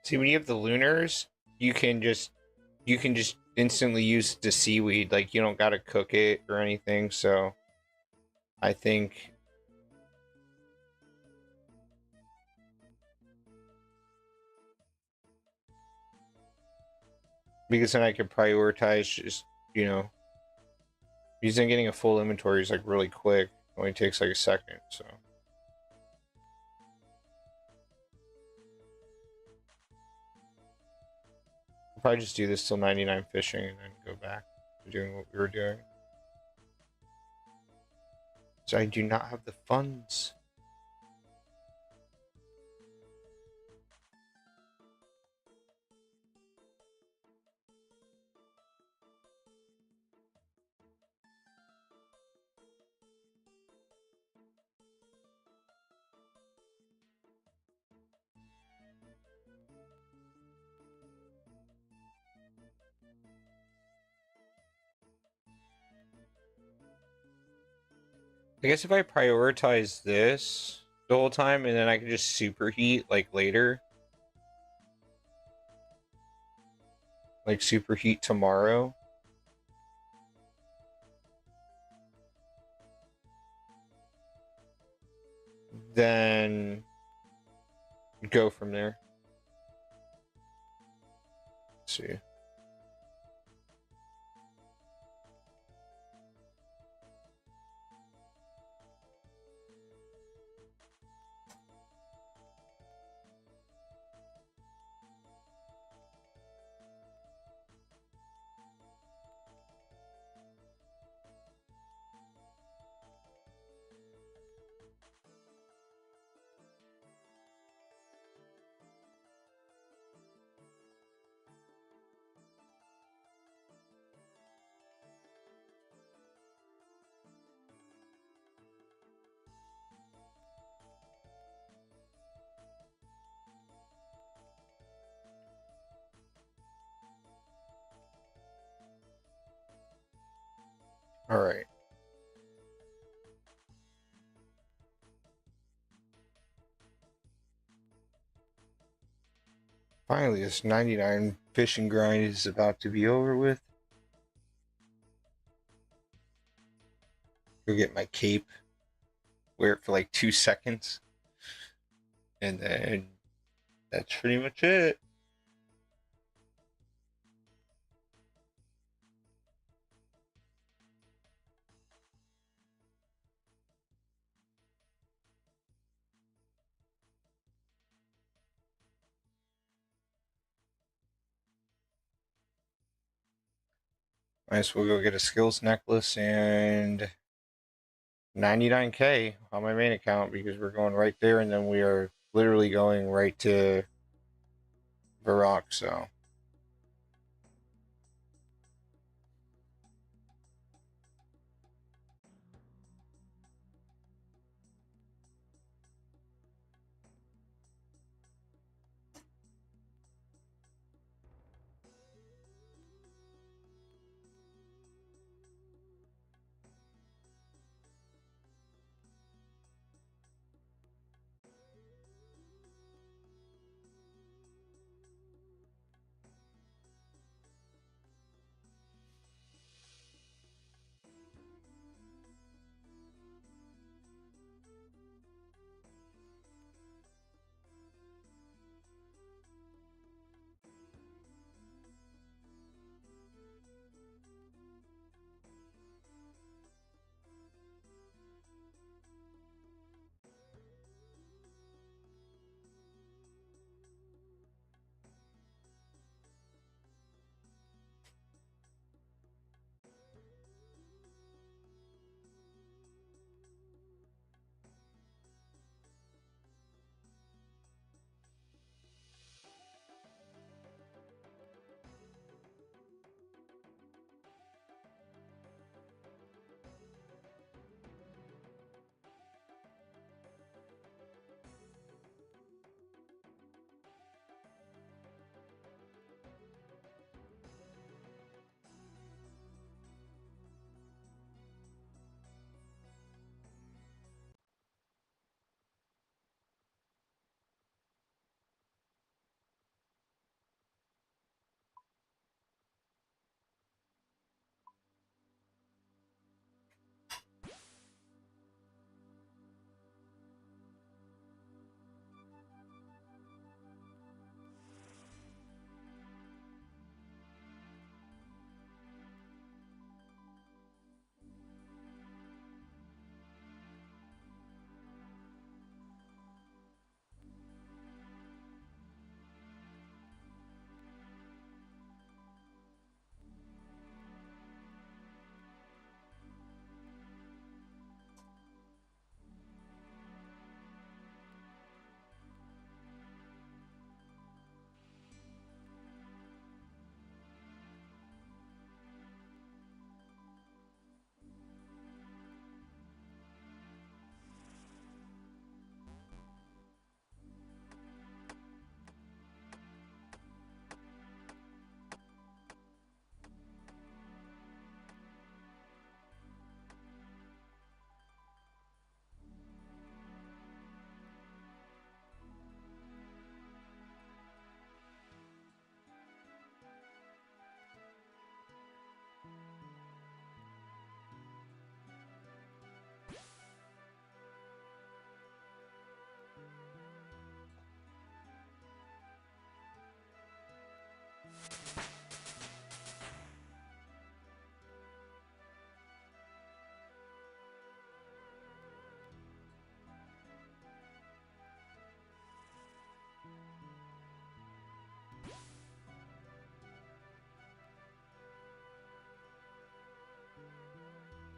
See, when you have the lunars, you can just instantly use the seaweed. Like, you don't gotta cook it or anything. So I think because then I could prioritize just, you know, using getting a full inventory is like really quick. It only takes like a second. So we'll probably just do this till 99 fishing and then go back to doing what we were doing. So I do not have the funds. I guess if I prioritize this the whole time and then I can just superheat like later, like superheat tomorrow, then go from there. Let's see. All right. Finally, this 99 fishing grind is about to be over with. Go get my cape, wear it for like 2 seconds, and then that's pretty much it. Might as well go get a skills necklace and 99K on my main account because we're going right there, and then we are literally going right to Varrock. So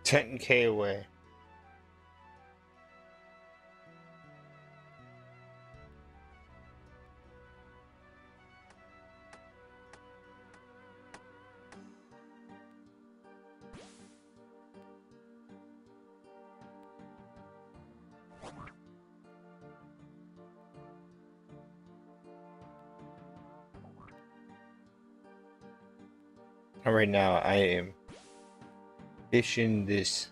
10K away. Right now, I am fishing this.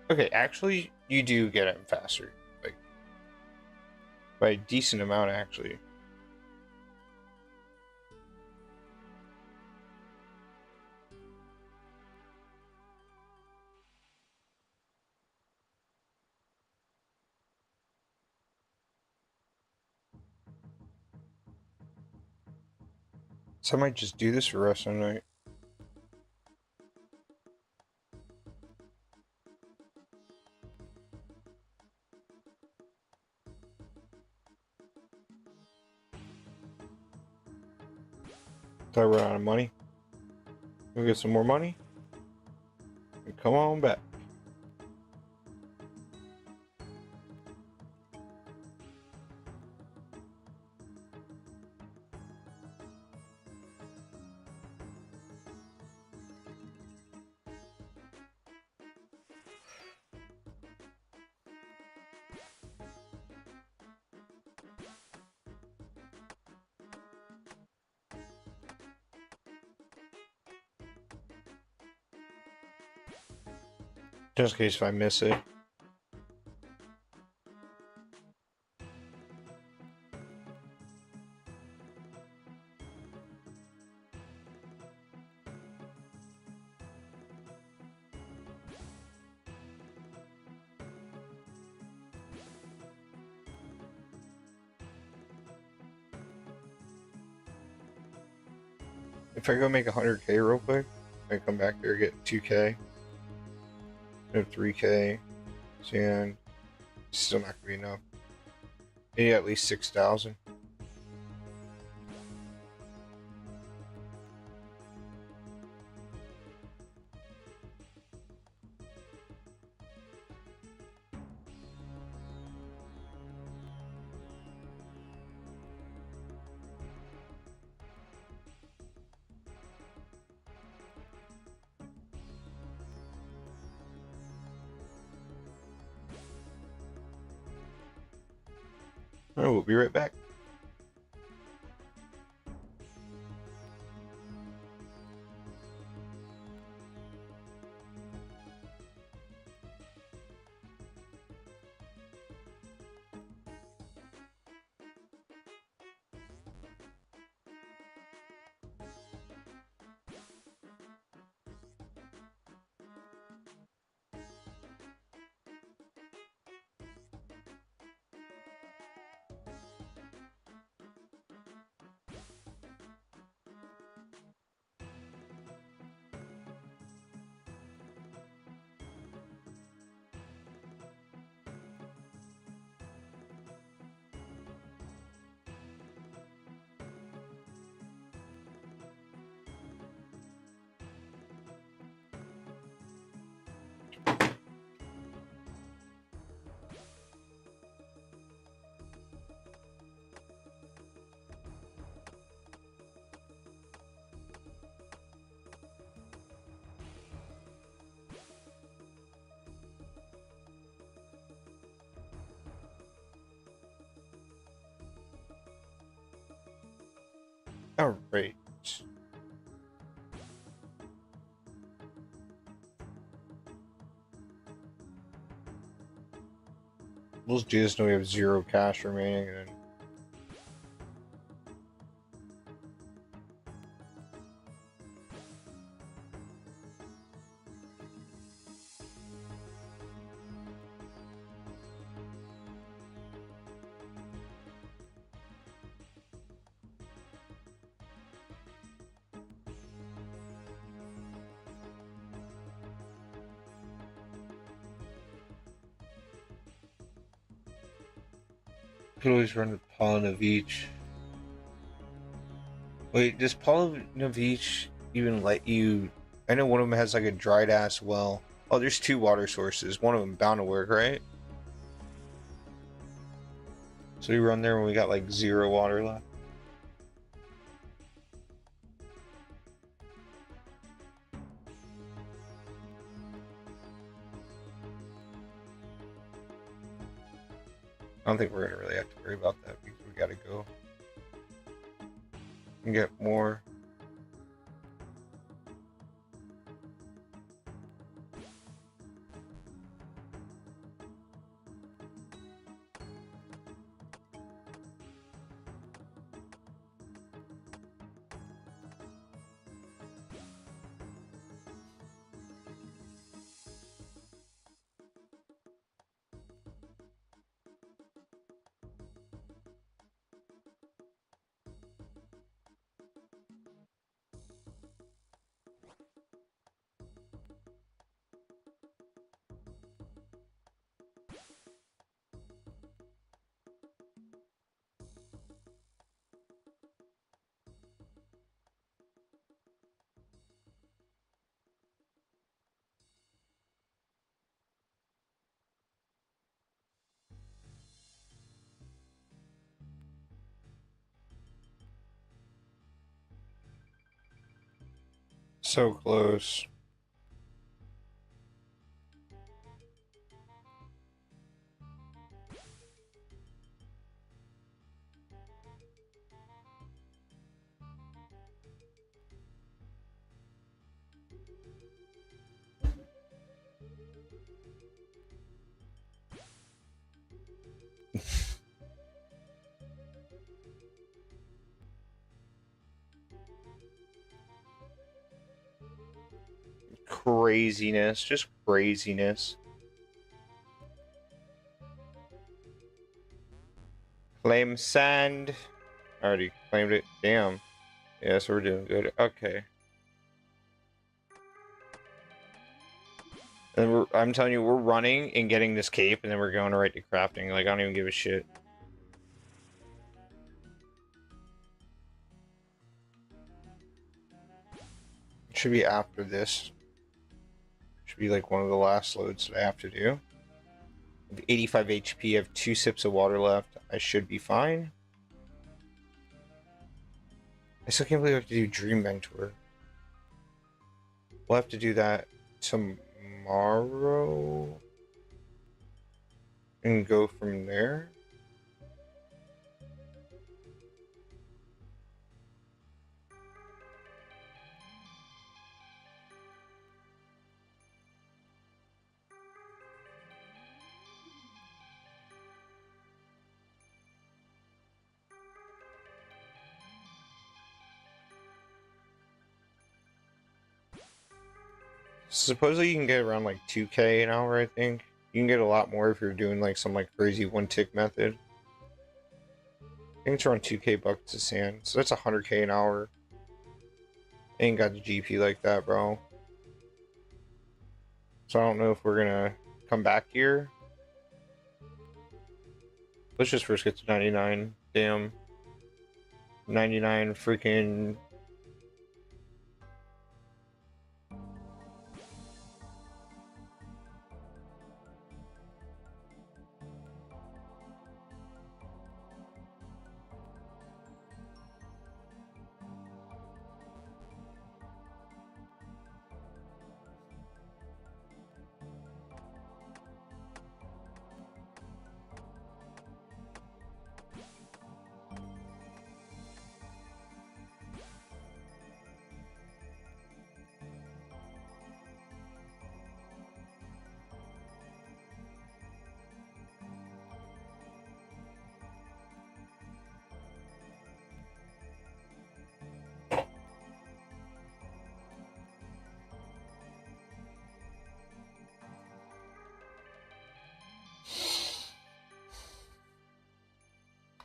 Okay, actually, you do get him faster. Like, by a decent amount, actually. So I might just do this for the rest of the night. Till I run out of money. We'll get some more money. And come on back. Just in case if I miss it. If I go make 100K real quick, I come back here, get 2K, and 3K, and still not gonna be enough. Maybe at least 6,000. Alright, we'll be right back. Alright. Let's do this now we have 0 cash remaining, and then could always run with Paulanovich. Wait, does Paulanovich even let you? I know one of them has like a dried ass well. Oh, there's 2 water sources. One of them bound to work, right? So we run there when we got like 0 water left. I don't think we're gonna really have to worry about that because we gotta go and get more. So close. Craziness, just craziness. Claim sand. I already claimed it. Damn. Yeah, so we're doing good. Okay. And I'm telling you, we're running and getting this cape, and then we're going right to crafting. Like, I don't even give a shit. It should be after this. Should be like one of the last loads that I have to do. 85 HP, I have 2 sips of water left. I should be fine. I still can't believe I have to do Dream Mentor. We'll have to do that tomorrow. And go from there. Supposedly you can get around like 2k an hour, I think. You can get a lot more if you're doing like some like crazy one tick method. I think it's around 2k buckets of sand, so that's 100k an hour. Ain't got the GP like that, bro. So I don't know if we're gonna come back here. Let's just first get to 99. Damn. 99 freaking...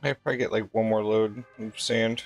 I probably get like one more load of sand.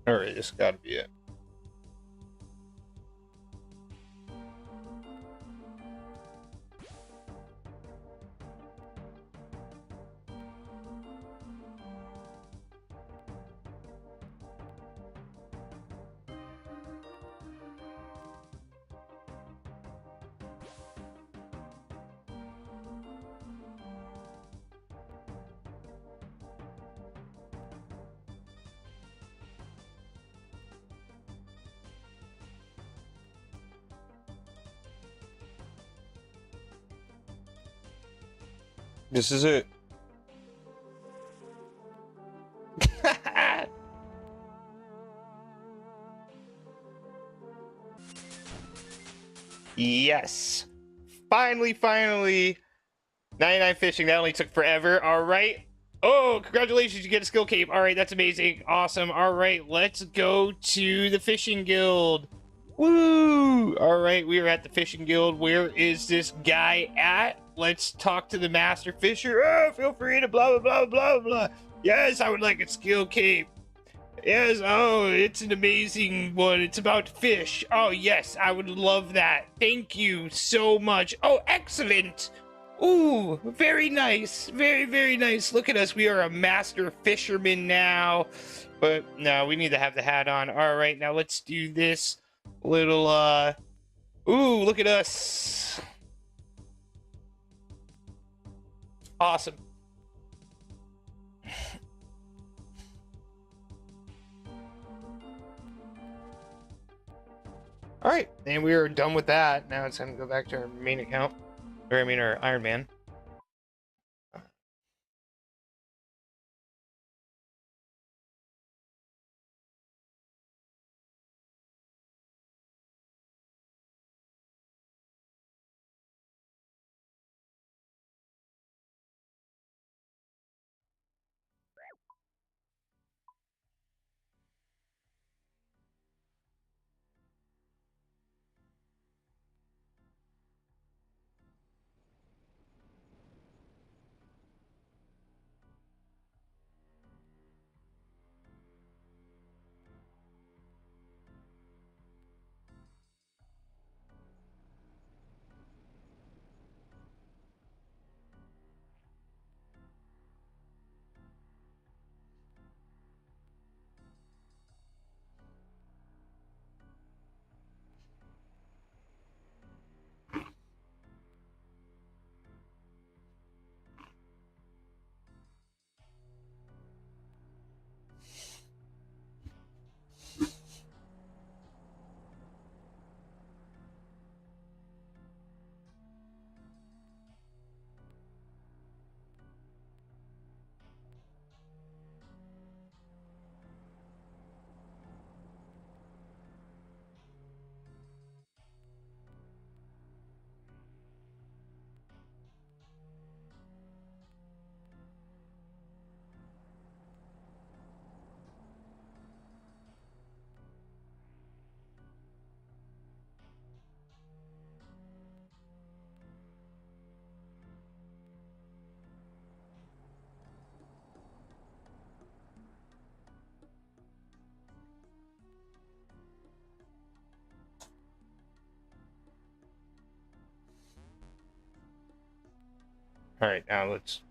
Alright, this gotta be it. This is it. Yes. Finally. 99 fishing. That only took forever. All right. Oh, congratulations. You get a skill cape. All right. That's amazing. Awesome. All right. Let's go to the fishing guild. Woo! All right. We are at the fishing guild. Where is this guy at? Let's talk to the master fisher. Oh, feel free to blah, blah, blah, blah, blah. Yes, I would like a skill cape. Yes, oh, it's an amazing one. It's about fish. Oh, yes, I would love that. Thank you so much. Oh, excellent. Ooh, very nice. Very nice. Look at us. We are a master fisherman now. But no, we need to have the hat on. All right, now let's do this little, ooh, look at us. Awesome. All right, and we are done with that. Now it's time to go back to our main account, or I mean our Ironman. All right, now let's.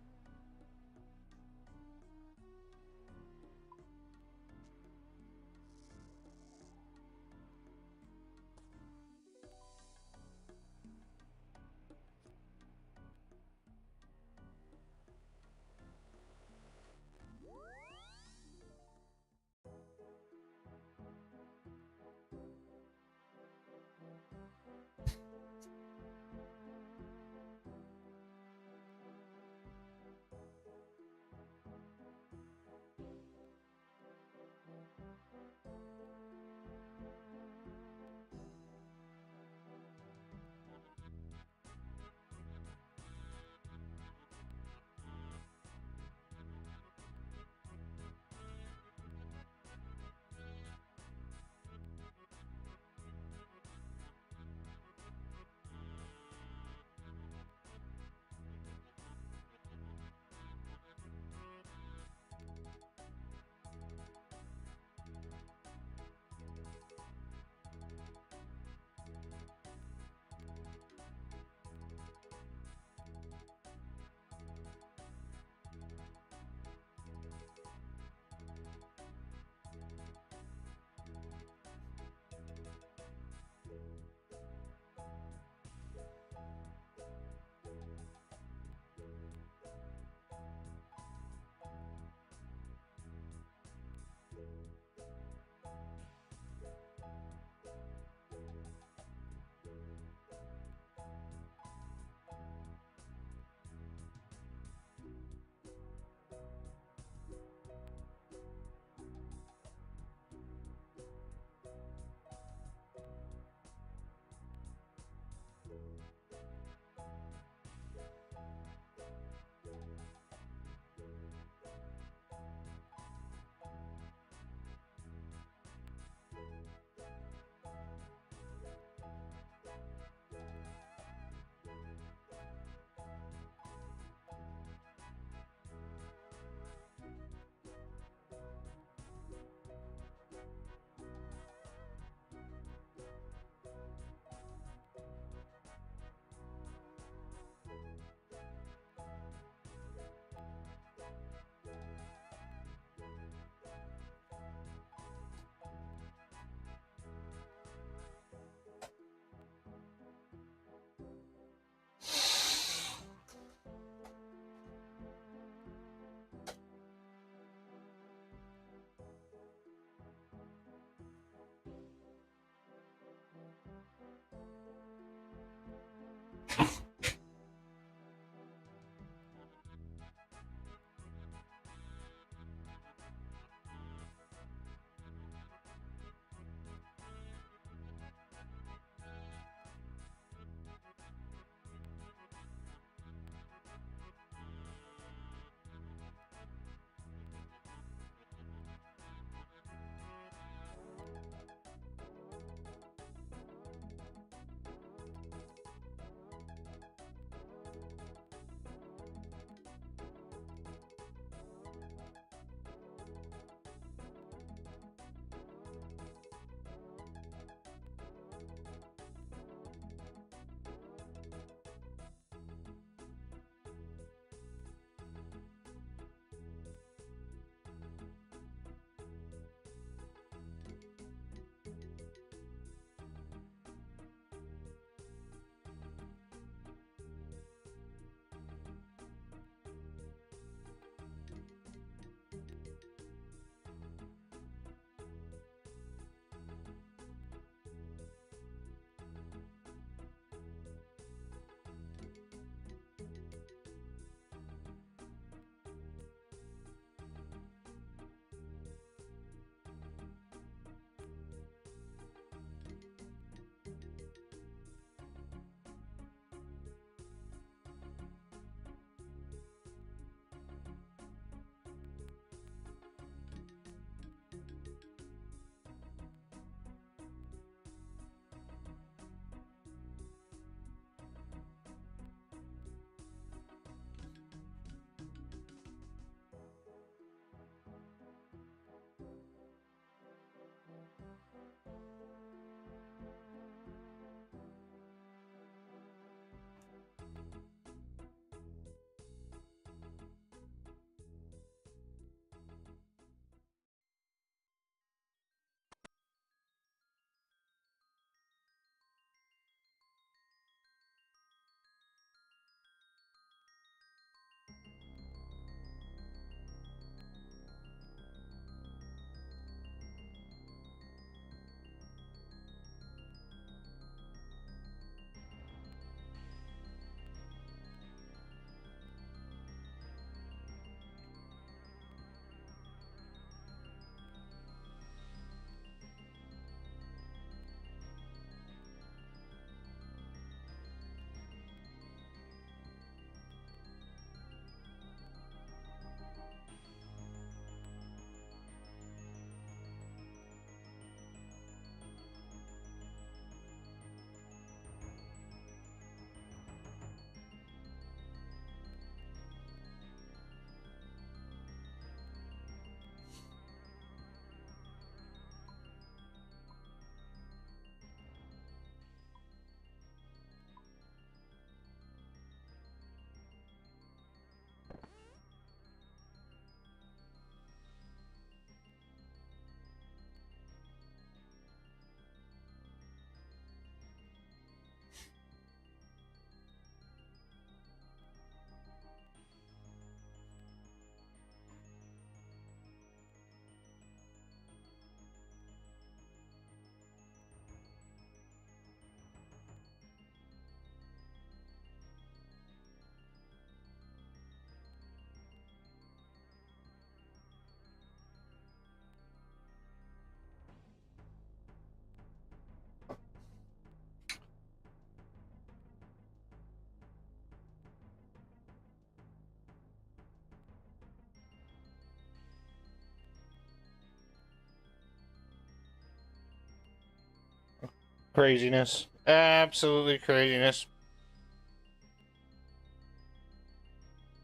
Craziness. Absolutely craziness.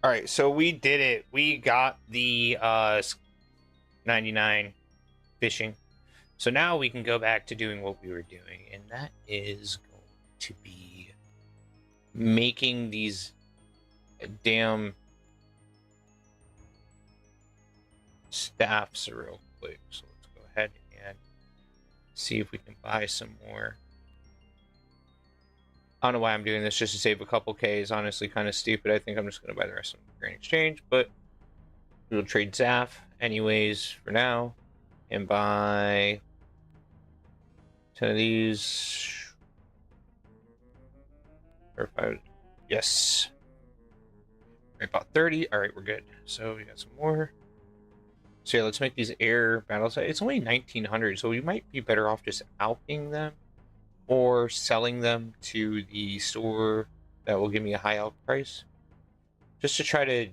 All right, so we did it. We got the 99 fishing. So now we can go back to doing what we were doing, and that is going to be making these damn staffs real quick. So let's go ahead and see if we can buy some more. I don't know why I'm doing this, just to save a couple Ks. Honestly, kind of stupid. I think I'm just going to buy the rest of them in exchange, but we'll trade Zaf anyways for now and buy 10 of these. Or 5. Yes. Right, about 30. All right, we're good. So we got some more. So yeah, let's make these air battles. It's only 1900, so we might be better off just alching them or selling them to the store that will give me a high alch price. Just to try to,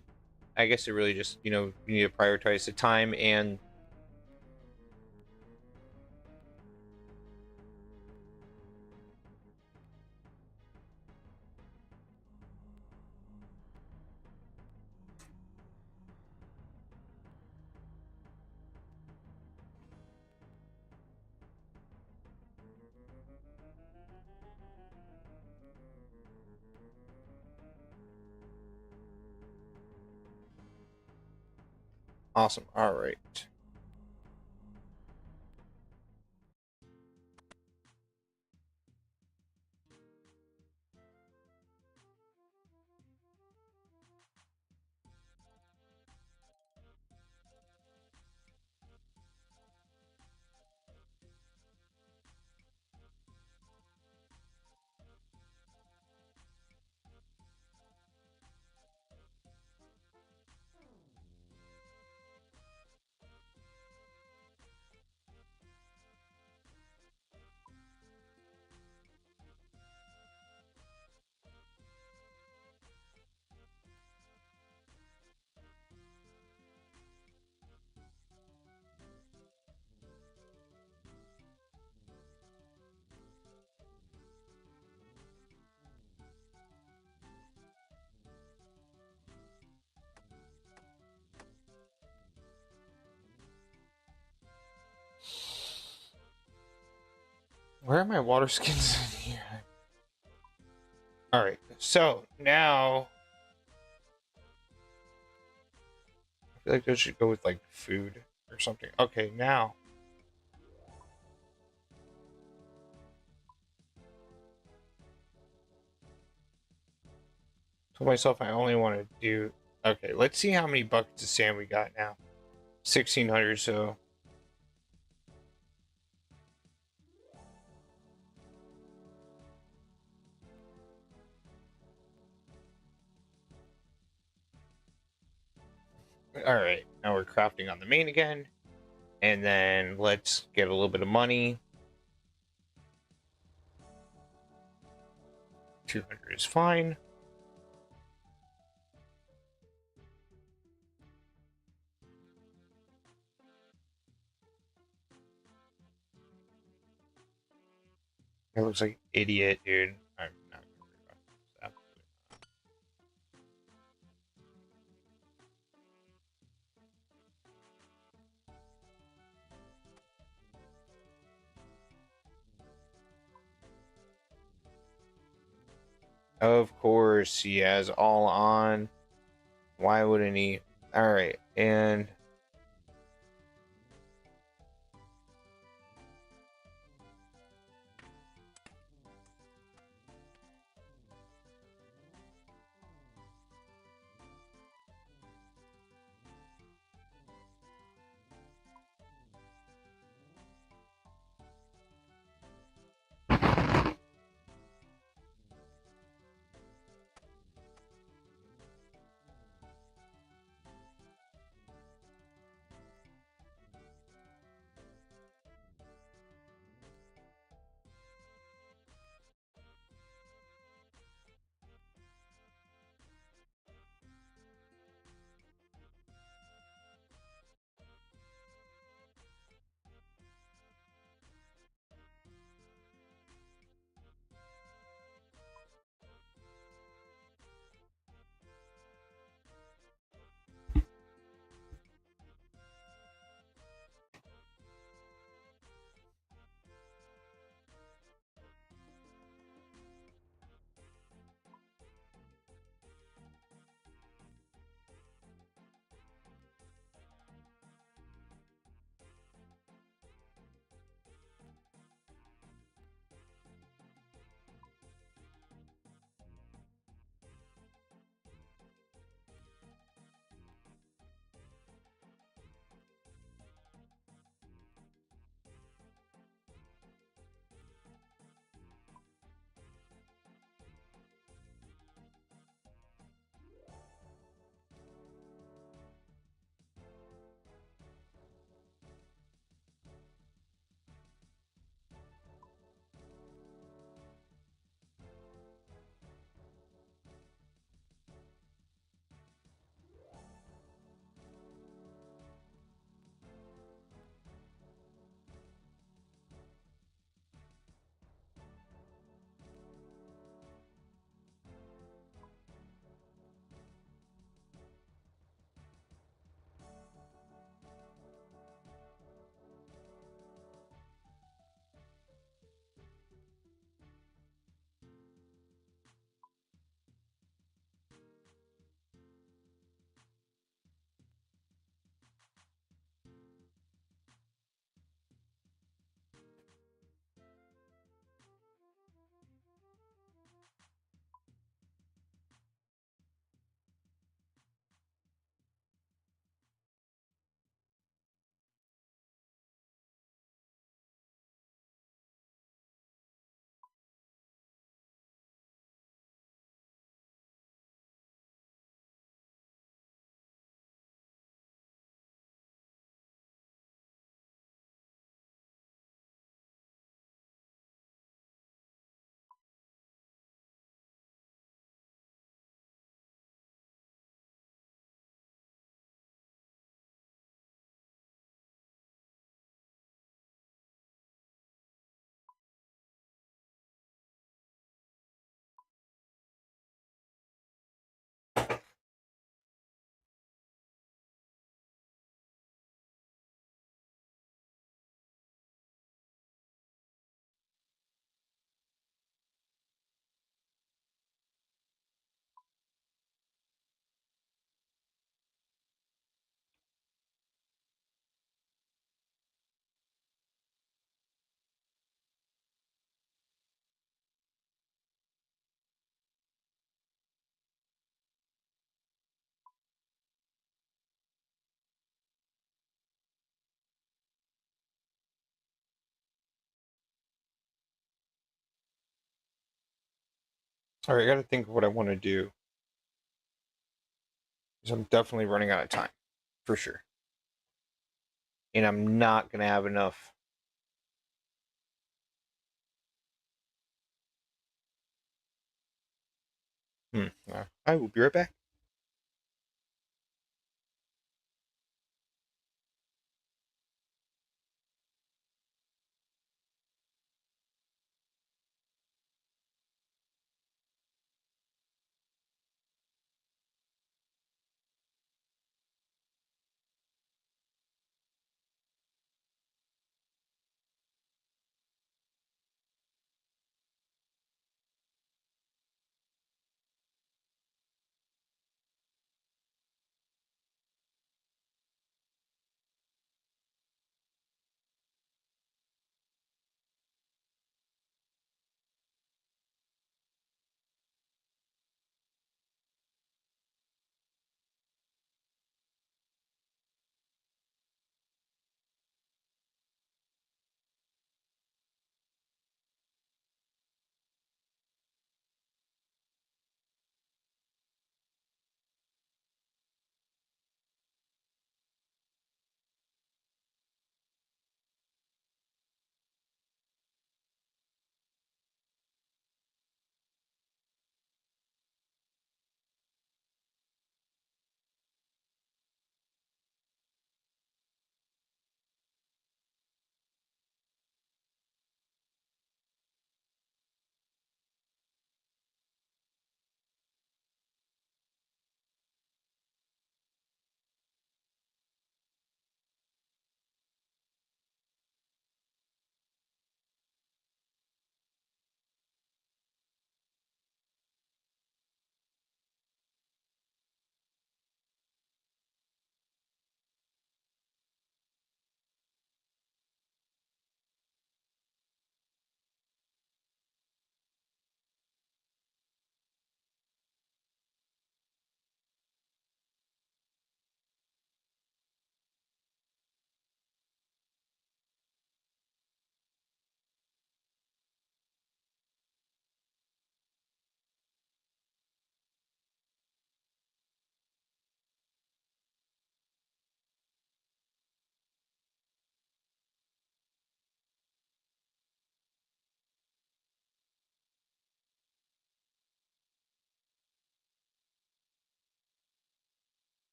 I guess it really just, you need to prioritize the time and awesome. All right. Where are my water skins in here? All right. So now I feel like I should go with like food or something. Okay, now. Told myself I only want to do. Okay, let's see how many buckets of sand we got now. 1,600. So. All right, now we're crafting on the main again, and then let's get a little bit of money. 200 is fine. It looks like an idiot, dude. I'm not gonna worry about this. Absolutely not. Of course, he has all on. Why wouldn't he? All right, and All right, I got to think of what I want to do because I'm definitely running out of time for sure, and I'm not gonna have enough. I will be right back.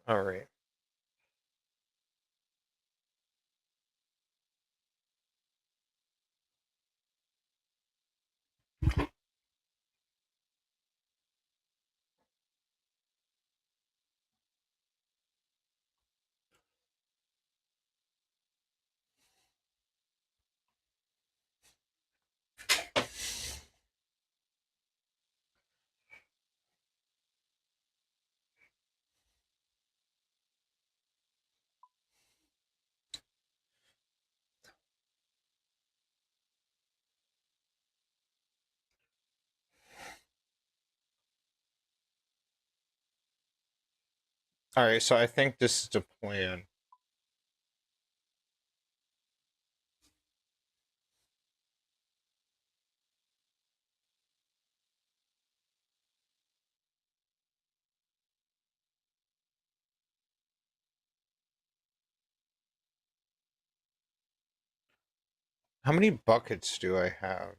All right. All right. So I think this is the plan. How many buckets do I have?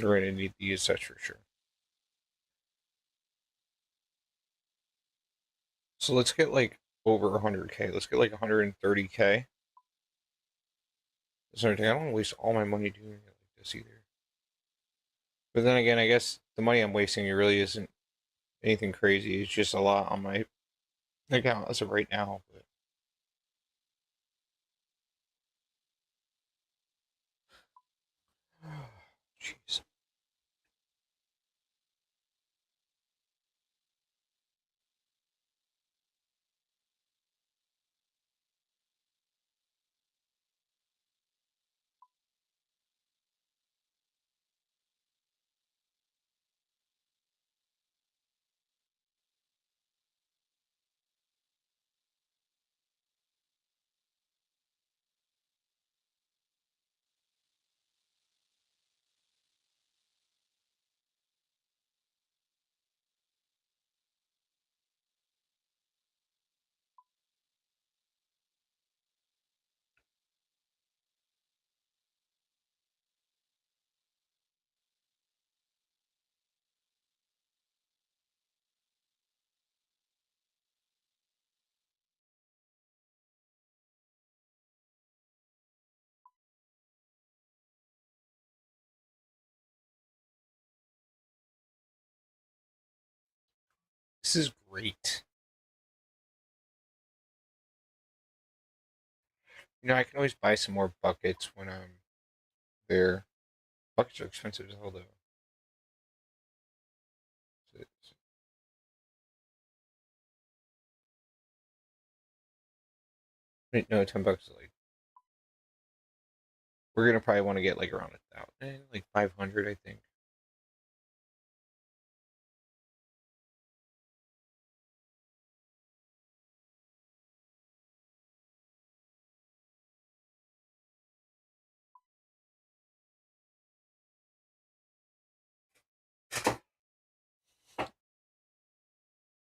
We're gonna need to use that for sure. So let's get like over 100K. Let's get like 130K. That's another thing. I don't want to waste all my money doing it like this either. But then again, I guess the money I'm wasting it really isn't anything crazy. It's just a lot on my account as of right now. But jeez. This is great. I can always buy some more buckets when I'm there. Buckets are expensive as hell, though. Wait, no, $10 is like we're gonna probably want to get like around 1,000, like 500, I think.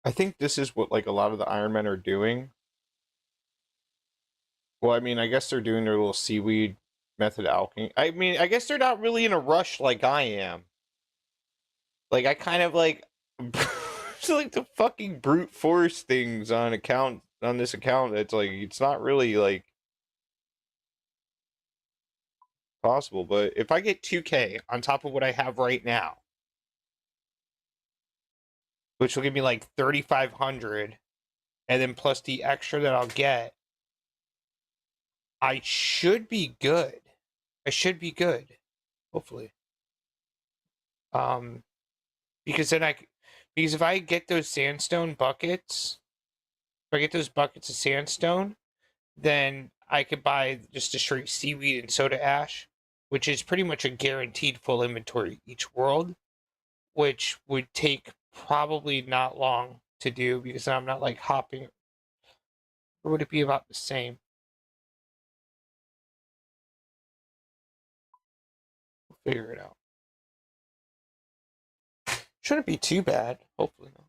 I think this is what like a lot of the Ironmen are doing. Well, I mean, I guess they're doing their little seaweed method alchemy. I mean, I guess they're not really in a rush like I am. Like I kind of like it's like the fucking brute force things on this account. It's like it's not really like possible. But if I get 2K on top of what I have right now, which will give me like 3,500, and then plus the extra that I'll get, I should be good. I should be good, hopefully. Um, because then because if I get those sandstone buckets, if I get those buckets of sandstone, then I could buy just a straight seaweed and soda ash, which is pretty much a guaranteed full inventory each world, which would take probably not long to do because I'm not like hopping. Or would it be about the same? We'll figure it out. Shouldn't be too bad. Hopefully not.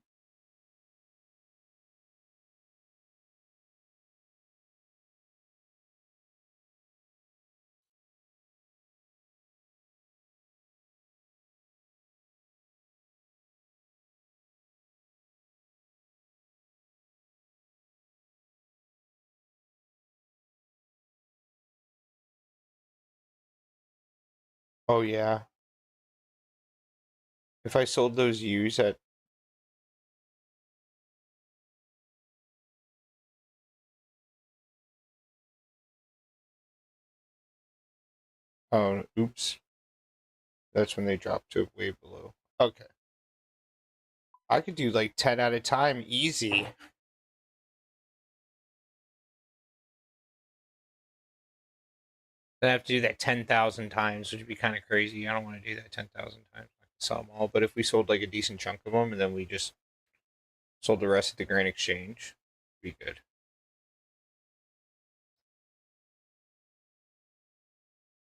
Oh yeah. If I sold those U's at oh oops, that's when they drop to way below. Okay. I could do like 10 at a time easy. Then I have to do that 10,000 times, which would be kind of crazy. I don't want to do that 10,000 times. I can sell them all. But if we sold like a decent chunk of them and then we just sold the rest at the Grand Exchange, it'd be good.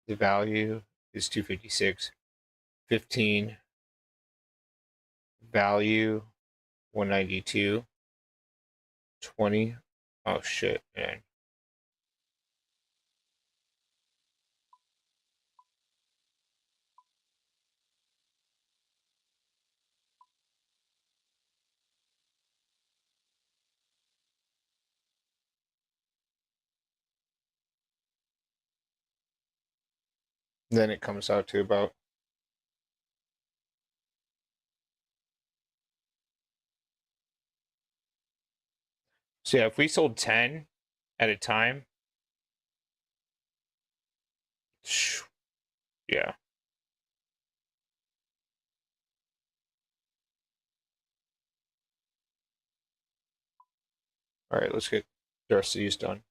The value is 256. 15. Value 192. 20. Oh shit, man. Then it comes out to about So yeah, if we sold 10 at a time, yeah. All right, let's get the rest of these done.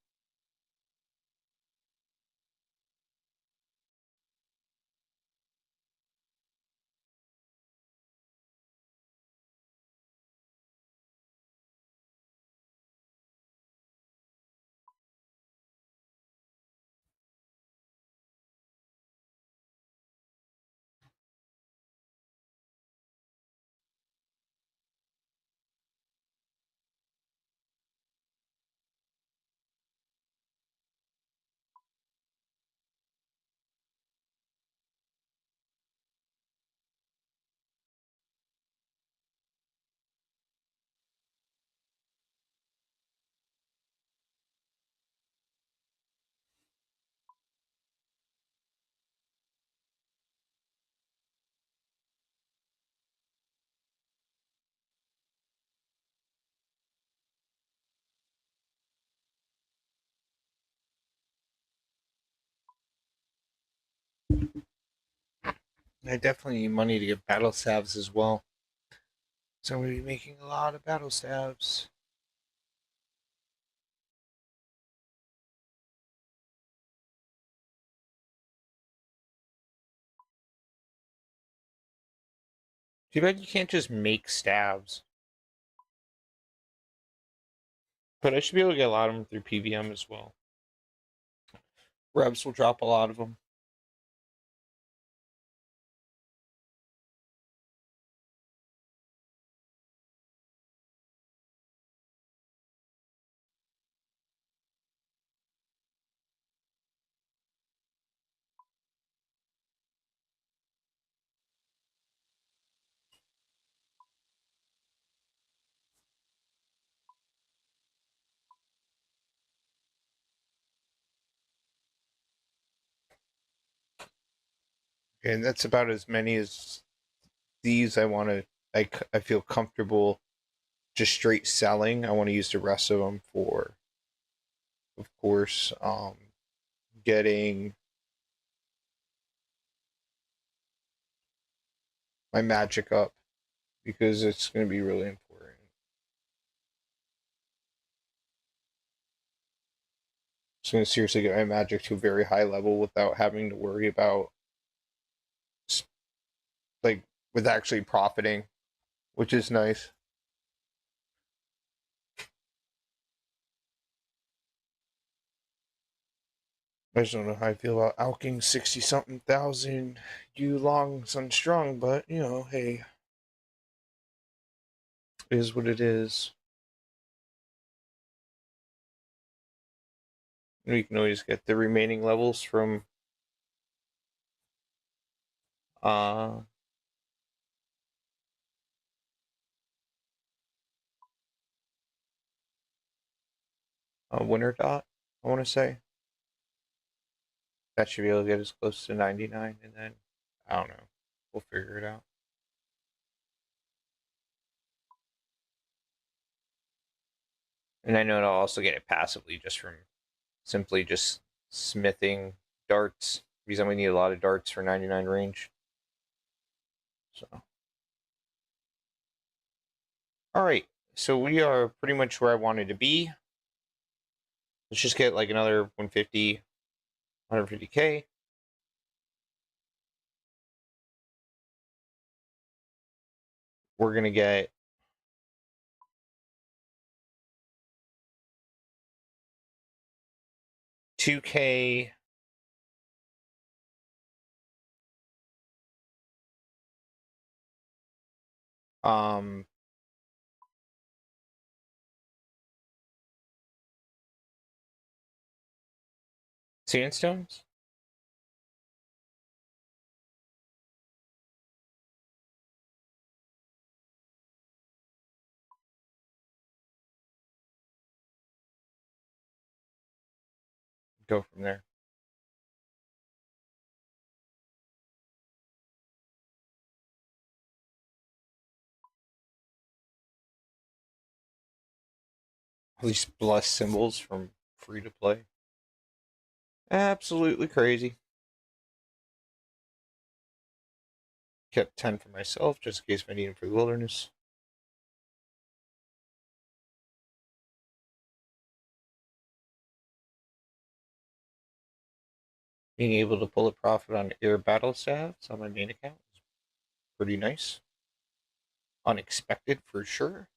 I definitely need money to get battle stabs as well. So I'm going to be making a lot of battle stabs. Too bad you can't just make stabs. But I should be able to get a lot of them through PVM as well. Rebs will drop a lot of them. And that's about as many as these I want to. I feel comfortable just straight selling. I want to use the rest of them for, of course, getting my magic up because it's going to be really important. It's going to seriously get my magic to a very high level without having to worry about like with actually profiting, which is nice. I just don't know how I feel about alking 60 something thousand you long unstrung, but you know, hey, it is what it is. We can always get the remaining levels from uh a winter dot, I want to say. That should be able to get us close to 99, and then I don't know. We'll figure it out. And I know I'll also get it passively just from simply just smithing darts because I'm gonna need a lot of darts for 99 range. So, all right. So we are pretty much where I wanted to be. Let's just get like another 150, 150k. We're gonna get 2k. Um, Sandstones. Go from there. These blessed symbols from free to play. Absolutely crazy. Kept 10 for myself just in case I need them for the wilderness. Being able to pull a profit on air battle staves on my main account is pretty nice. Unexpected for sure.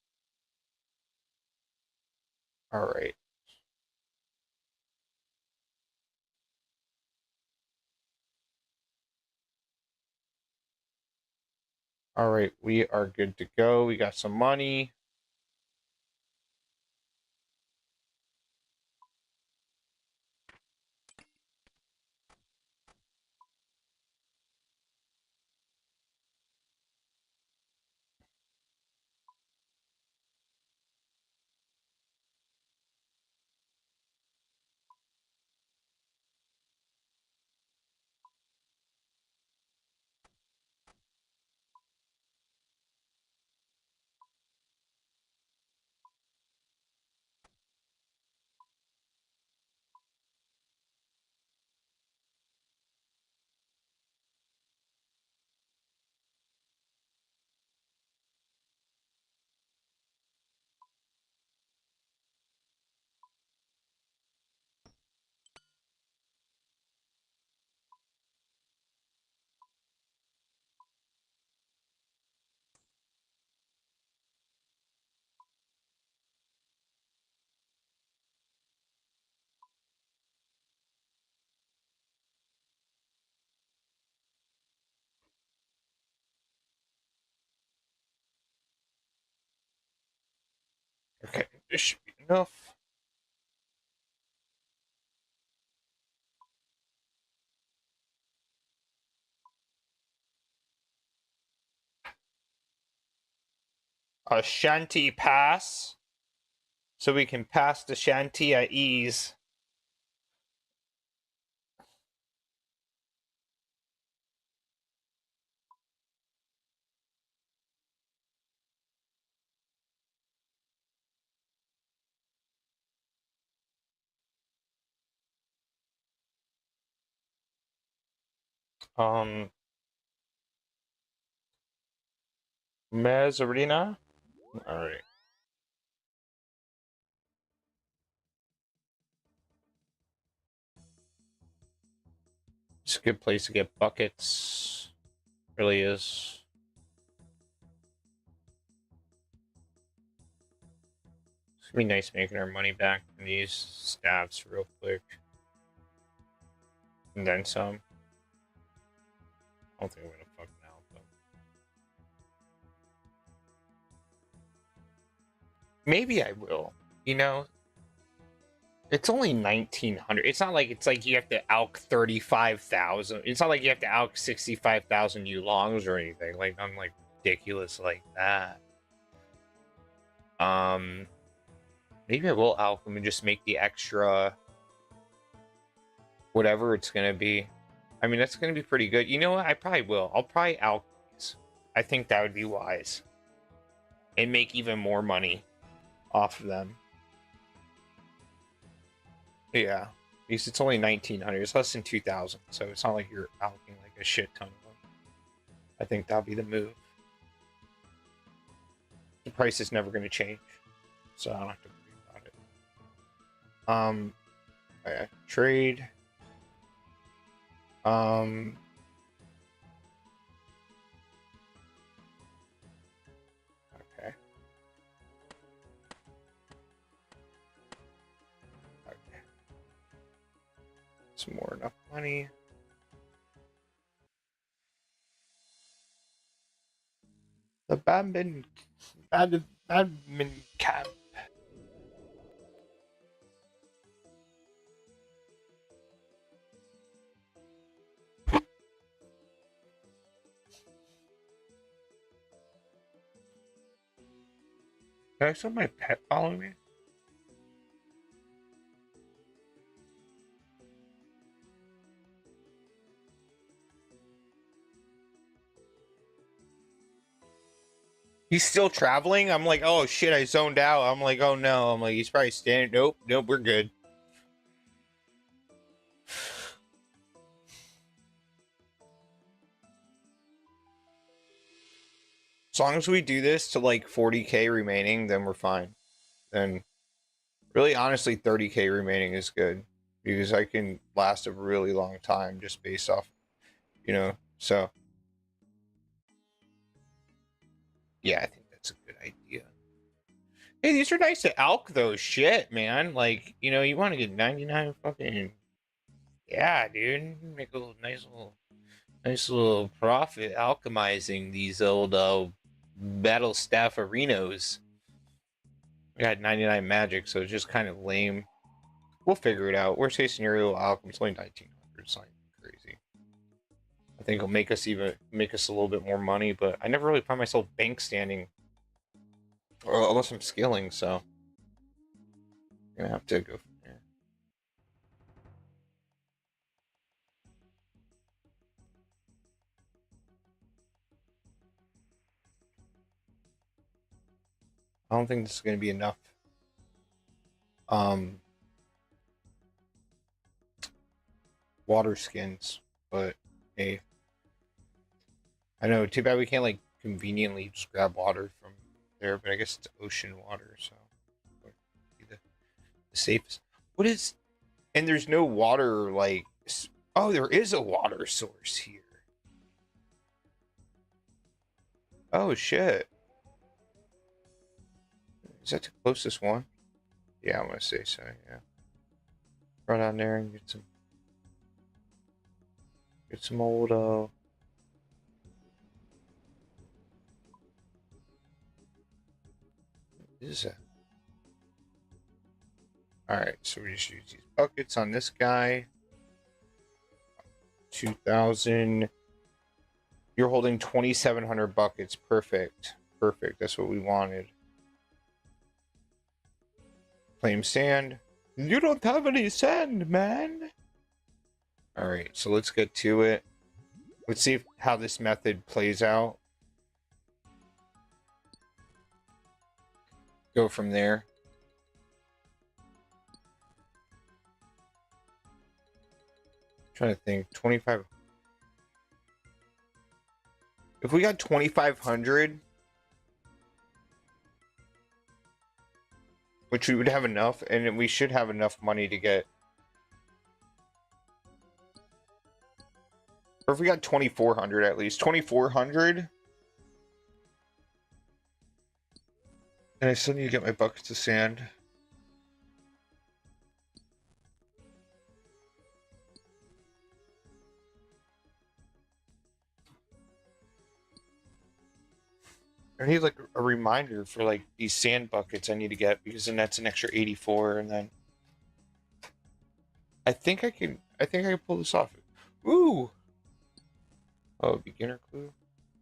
Alright. Alright, we are good to go. We got some money. Okay, this should be enough. A shanty pass. So we can pass the shanty at ease. Mez Arena? Alright. It's a good place to get buckets. Really is. It's gonna be nice making our money back from these stats real quick. And then some. I don't think I'm gonna fuck now, but maybe I will. You know, it's only 1900. It's not like you have to alk 35,000. It's not like you have to alk 65,000 longs or anything. Like I'm like ridiculous like that. Maybe I will alk them and just make the extra whatever it's gonna be. I mean, that's gonna be pretty good. You know what? I probably will. I'll probably alk these. I think that would be wise. And make even more money off of them. Yeah. Because it's only 1900. It's less than 2000. So it's not like you're allocating like a shit ton of them. I think that'll be the move. The price is never going to change. So I don't have to worry about it. Yeah, trade. Okay. Okay. Some more enough money. The badminton camp. Can I saw my pet follow me? He's still traveling? I'm like, oh shit, I zoned out. I'm like, oh no. I'm like, he's probably standing. Nope, nope, we're good. As long as we do this to like 40k remaining, then we're fine. Then really honestly 30k remaining is good. Because I can last a really long time just based off, so yeah, I think that's a good idea. Hey, these are nice to alk though. Shit, man. Like, you want to get 99 fucking. Yeah, dude. Make a nice little profit alchemizing these old battle staff arenos. I got 99 magic, so it's just kind of lame. We'll figure it out. Worst case scenario, alchemy's only 1900. It's not crazy. I think it'll make us a little bit more money, but I never really find myself bank standing, or unless I'm scaling. So I'm gonna have to go from there. I don't think this is gonna be enough. Um, Water skins, but hey, I know. Too bad we can't like conveniently just grab water from there, but I guess it's ocean water, so be the safest. What is? And there's no water like. Oh, there is a water source here. Oh shit! Is that the closest one? Yeah, I'm gonna say so. Yeah, run on there and get some old what is that? All right, so we just use these buckets on this guy. 2,000. You're holding 2,700 buckets. Perfect. Perfect. That's what we wanted. Claim sand. You don't have any sand, man. All right, so let's get to it. Let's see how this method plays out. Go from there. Trying to think. 25. If we got 2,500, which we would have enough, and we should have enough money to get. Or if we got 2,400 at least. 2,400. And I still need to get my buckets of sand. I need like a reminder for like these sand buckets I need to get, because then that's an extra 84, and then I think I can pull this off. Ooh. Oh, beginner clue?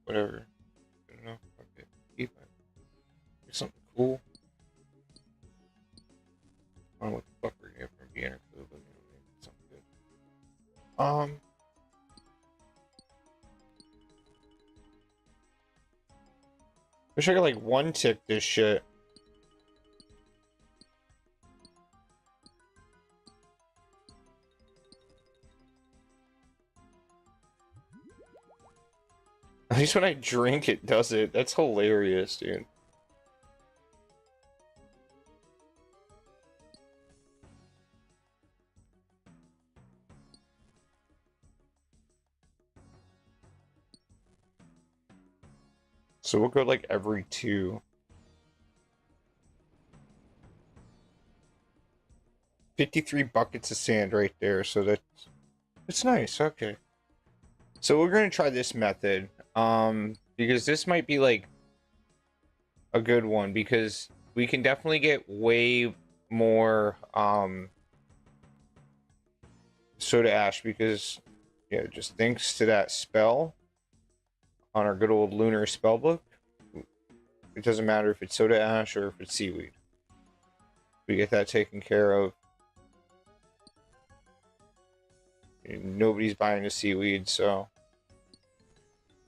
Whatever. I don't know. Okay. Keep it. Something cool. I don't know what the fuck we're gonna get from beginner clue, but maybe something good. Wish I could like one tick this shit. At least when I drink, it does it. That's hilarious, dude. So we'll go like every 2. 53 buckets of sand right there, so that's nice. Okay. So we're gonna try this method. Because this might be like a good one, because we can definitely get way more soda ash, because yeah, just thanks to that spell on our good old lunar spell book. It doesn't matter if it's soda ash or if it's seaweed. We get that taken care of. Nobody's buying the seaweed, so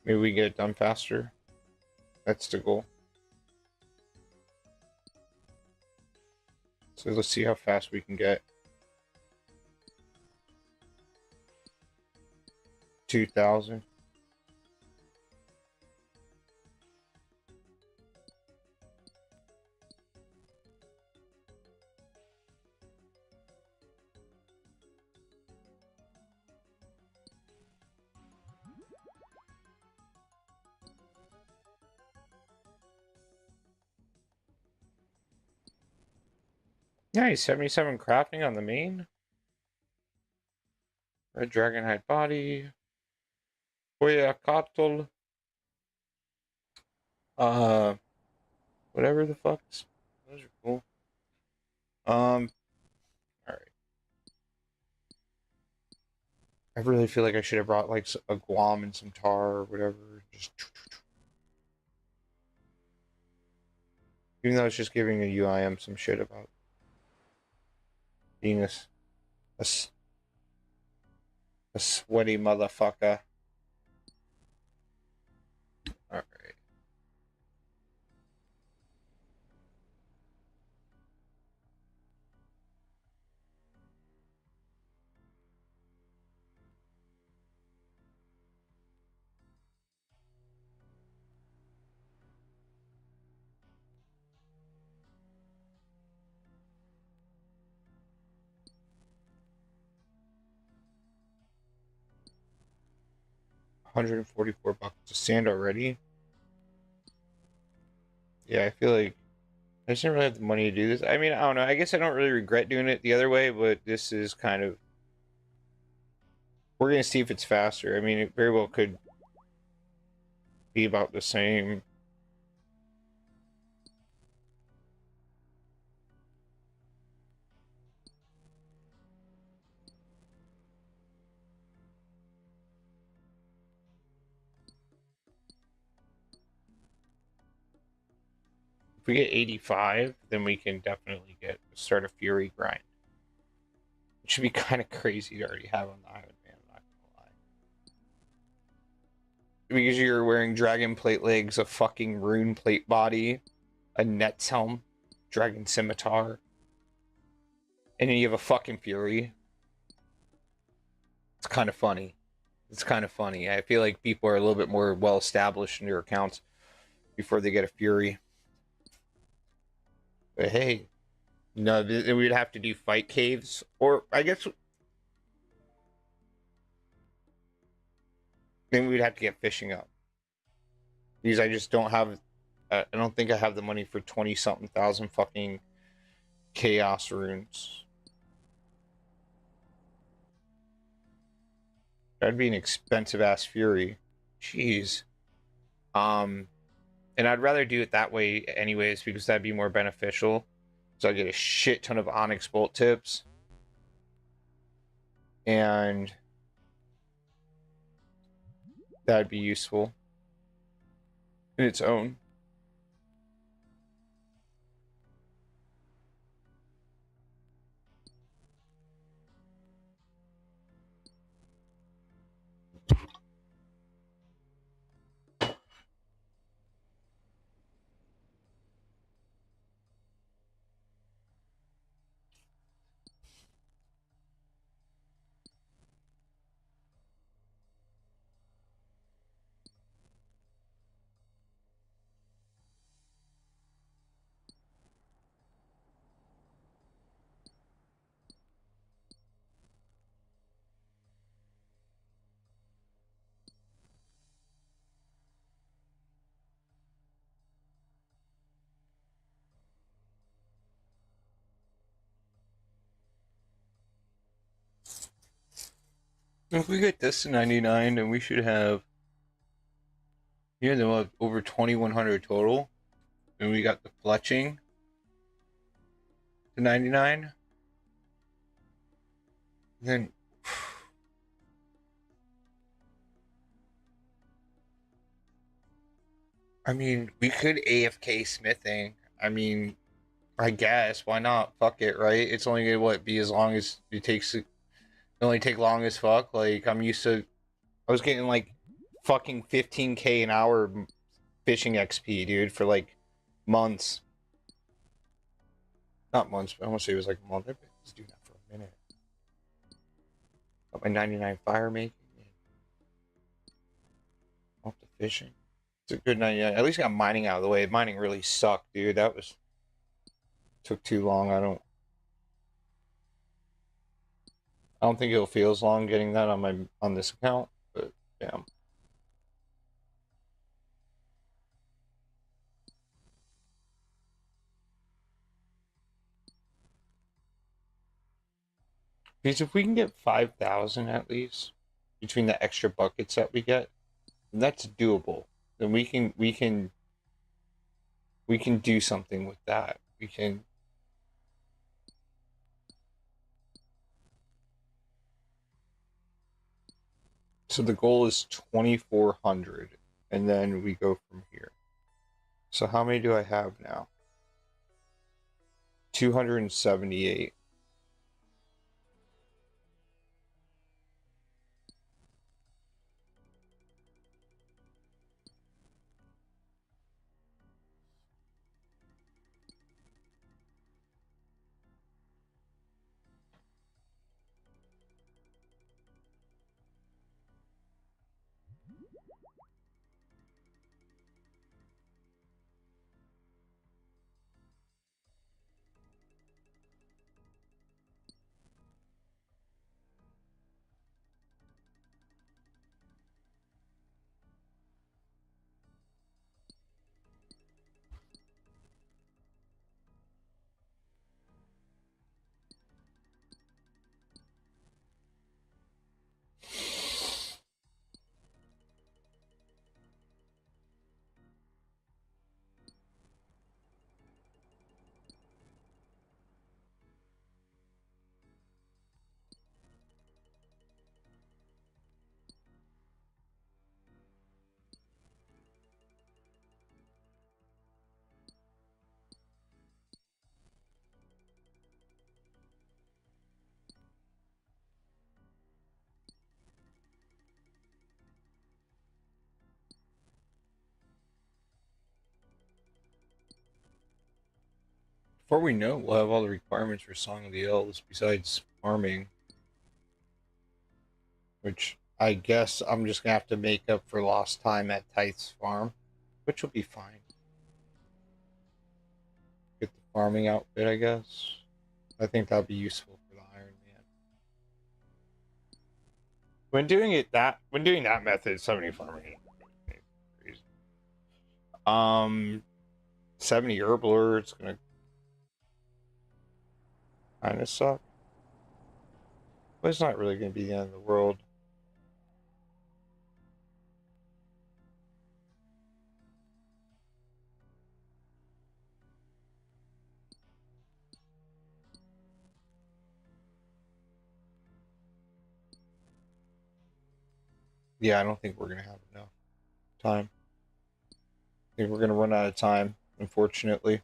maybe we get it done faster. That's the goal. So let's see how fast we can get. 2,000. Nice, 77 crafting on the main. Red dragon hide body. Oya cattle. Whatever the fucks. Those are cool. Alright. I really feel like I should have brought like a guam and some tar or whatever. Just even though it's just giving a UIM some shit about being a, a sweaty motherfucker. Alright. $144 to sand already. Yeah, I feel like I just didn't really have the money to do this. I mean, I don't know. I guess I don't really regret doing it the other way, but this is kind of. We're gonna see if it's faster. I mean, it very well could be about the same. If we get 85, then we can definitely start a Fury grind. It should be kind of crazy to already have on the Ironman, I'm not gonna lie. Because you're wearing dragon plate legs, a fucking rune plate body, a Nets helm, dragon scimitar, and then you have a fucking Fury. It's kind of funny. It's kind of funny. I feel like people are a little bit more well established in their accounts before they get a Fury. But hey, no, we'd have to do fight caves, or I guess then we'd have to get fishing up because I just don't have. I don't think I have the money for 20 something thousand fucking chaos runes. That'd be an expensive ass Fury. Jeez. Um, and I'd rather do it that way anyways because that'd be more beneficial. So I get a shit ton of Onyx Bolt tips. And that'd be useful in its own. If we get this to 99, then we should have, yeah, then we'll have over 2,100 total. And we got the fletching to 99. Then, I mean, we could AFK smithing. I mean, I guess why not? Fuck it, right? It's only gonna what be as long as it takes. It only take long as fuck. Like I'm used to. I was getting like fucking 15K an hour fishing XP, dude, for like months. Not months, but I want to say it was like a month. I've been just doing that for a minute. Got my 99 fire making. Off the fishing. It's a good 99. At least got mining out of the way. Mining really sucked, dude. That was took too long. I don't think it'll feel as long getting that on this account, but damn. Because if we can get 5,000 at least between the extra buckets that we get, then that's doable. Then we can do something with that. We can. So the goal is 2,400, and then we go from here. So how many do I have now? 278. Before we know it, we'll have all the requirements for Song of the Elves besides farming, which I guess I'm just gonna have to make up for lost time at Tithe's farm, which will be fine. Get the farming outfit, I guess. I think that'll be useful for the Iron Man. When doing that method, 70 farming. Crazy. 70 herbler, it's gonna kind of suck, but it's not really gonna be the end of the world. Yeah, I don't think we're gonna have enough time. I think we're gonna run out of time, unfortunately.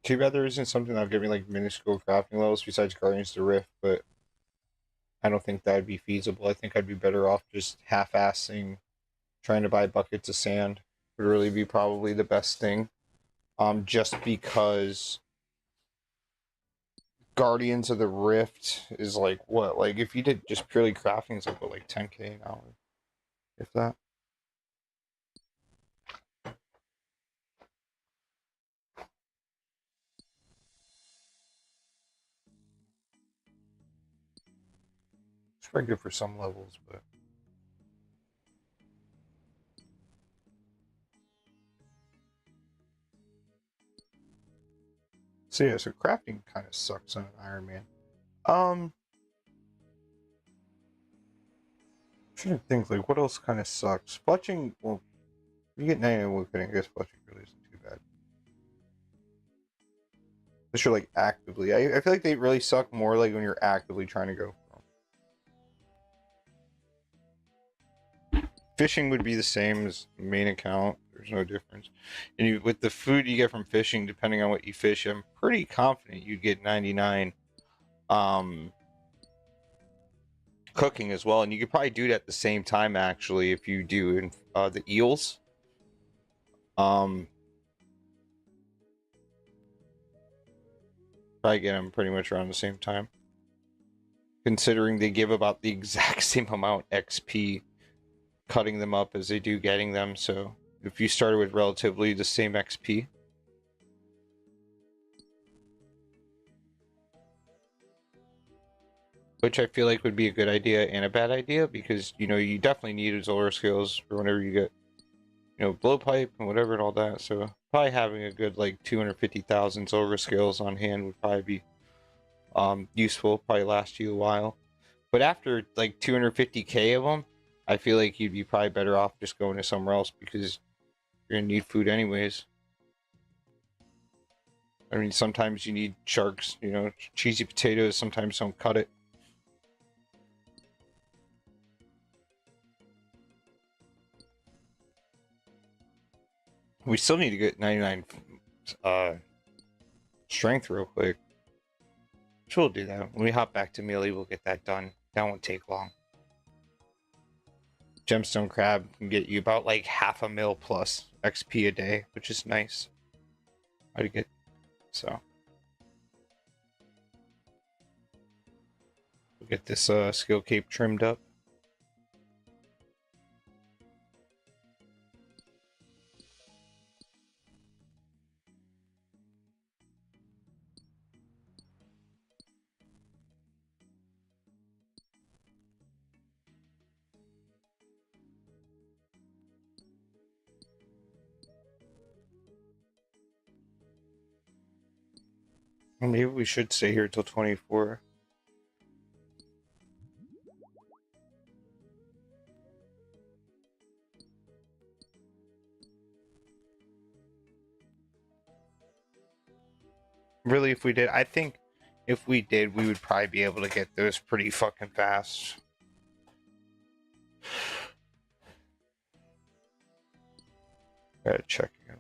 Too bad there isn't something that'll give me like minuscule crafting levels besides Guardians of the Rift, but I don't think that'd be feasible. I think I'd be better off just half-assing trying to buy buckets of sand. Would really be probably the best thing. Just because Guardians of the Rift is like what? Like if you did just purely crafting, it's like what, like 10k an hour, if that. It's pretty good for some levels, but so yeah, so crafting kind of sucks on an Iron Man. Um, I'm trying to think like what else kind of sucks. Fletching, well, You get 99 wood cutting, I guess fletching really isn't too bad. Unless you're like actively. I feel like they really suck more like when you're actively trying to go for them. Fishing would be the same as the main account. There's no difference. And you, with the food you get from fishing, depending on what you fish, I'm pretty confident you'd get 99 cooking as well. And you could probably do it at the same time actually if you do in the eels. Probably get them pretty much around the same time. Considering they give about the exact same amount XP cutting them up as they do getting them, so if you started with relatively the same XP. Which I feel like would be a good idea and a bad idea, because, you know, you definitely need Azora skills for whenever you get, you know, blowpipe and whatever and all that, so probably having a good, like, 250,000 Zora skills on hand would probably be useful, probably last you a while. But after, like, 250k of them, I feel like you'd be probably better off just going to somewhere else, because you're gonna need food anyways. I mean, sometimes you need sharks, you know, cheesy potatoes sometimes don't cut it. We still need to get 99 strength real quick. So we'll do that. When we hop back to melee, we'll get that done. That won't take long. Gemstone crab can get you about like 0.5 mil plus XP a day, which is nice. How to get so. We'll get this skill cape trimmed up. Well, maybe we should stay here till 24. Really, if we did, I think if we did, we would probably be able to get those pretty fucking fast. Gotta check again.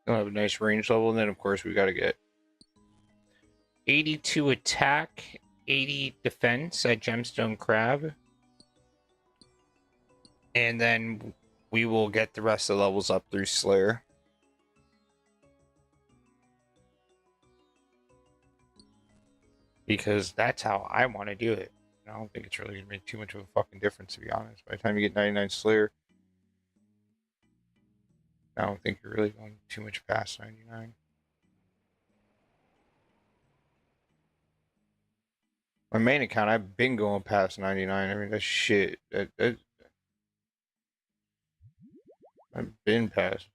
Gonna have a nice range level, and then of course we gotta get 82 attack, 80 defense at Gemstone Crab. And then we will get the rest of the levels up through Slayer. Because that's how I want to do it. I don't think it's really going to make too much of a fucking difference, to be honest. By the time you get 99 Slayer, I don't think you're really going too much past 99. My main account, I've been going past 99. I mean, that's shit. I've been past.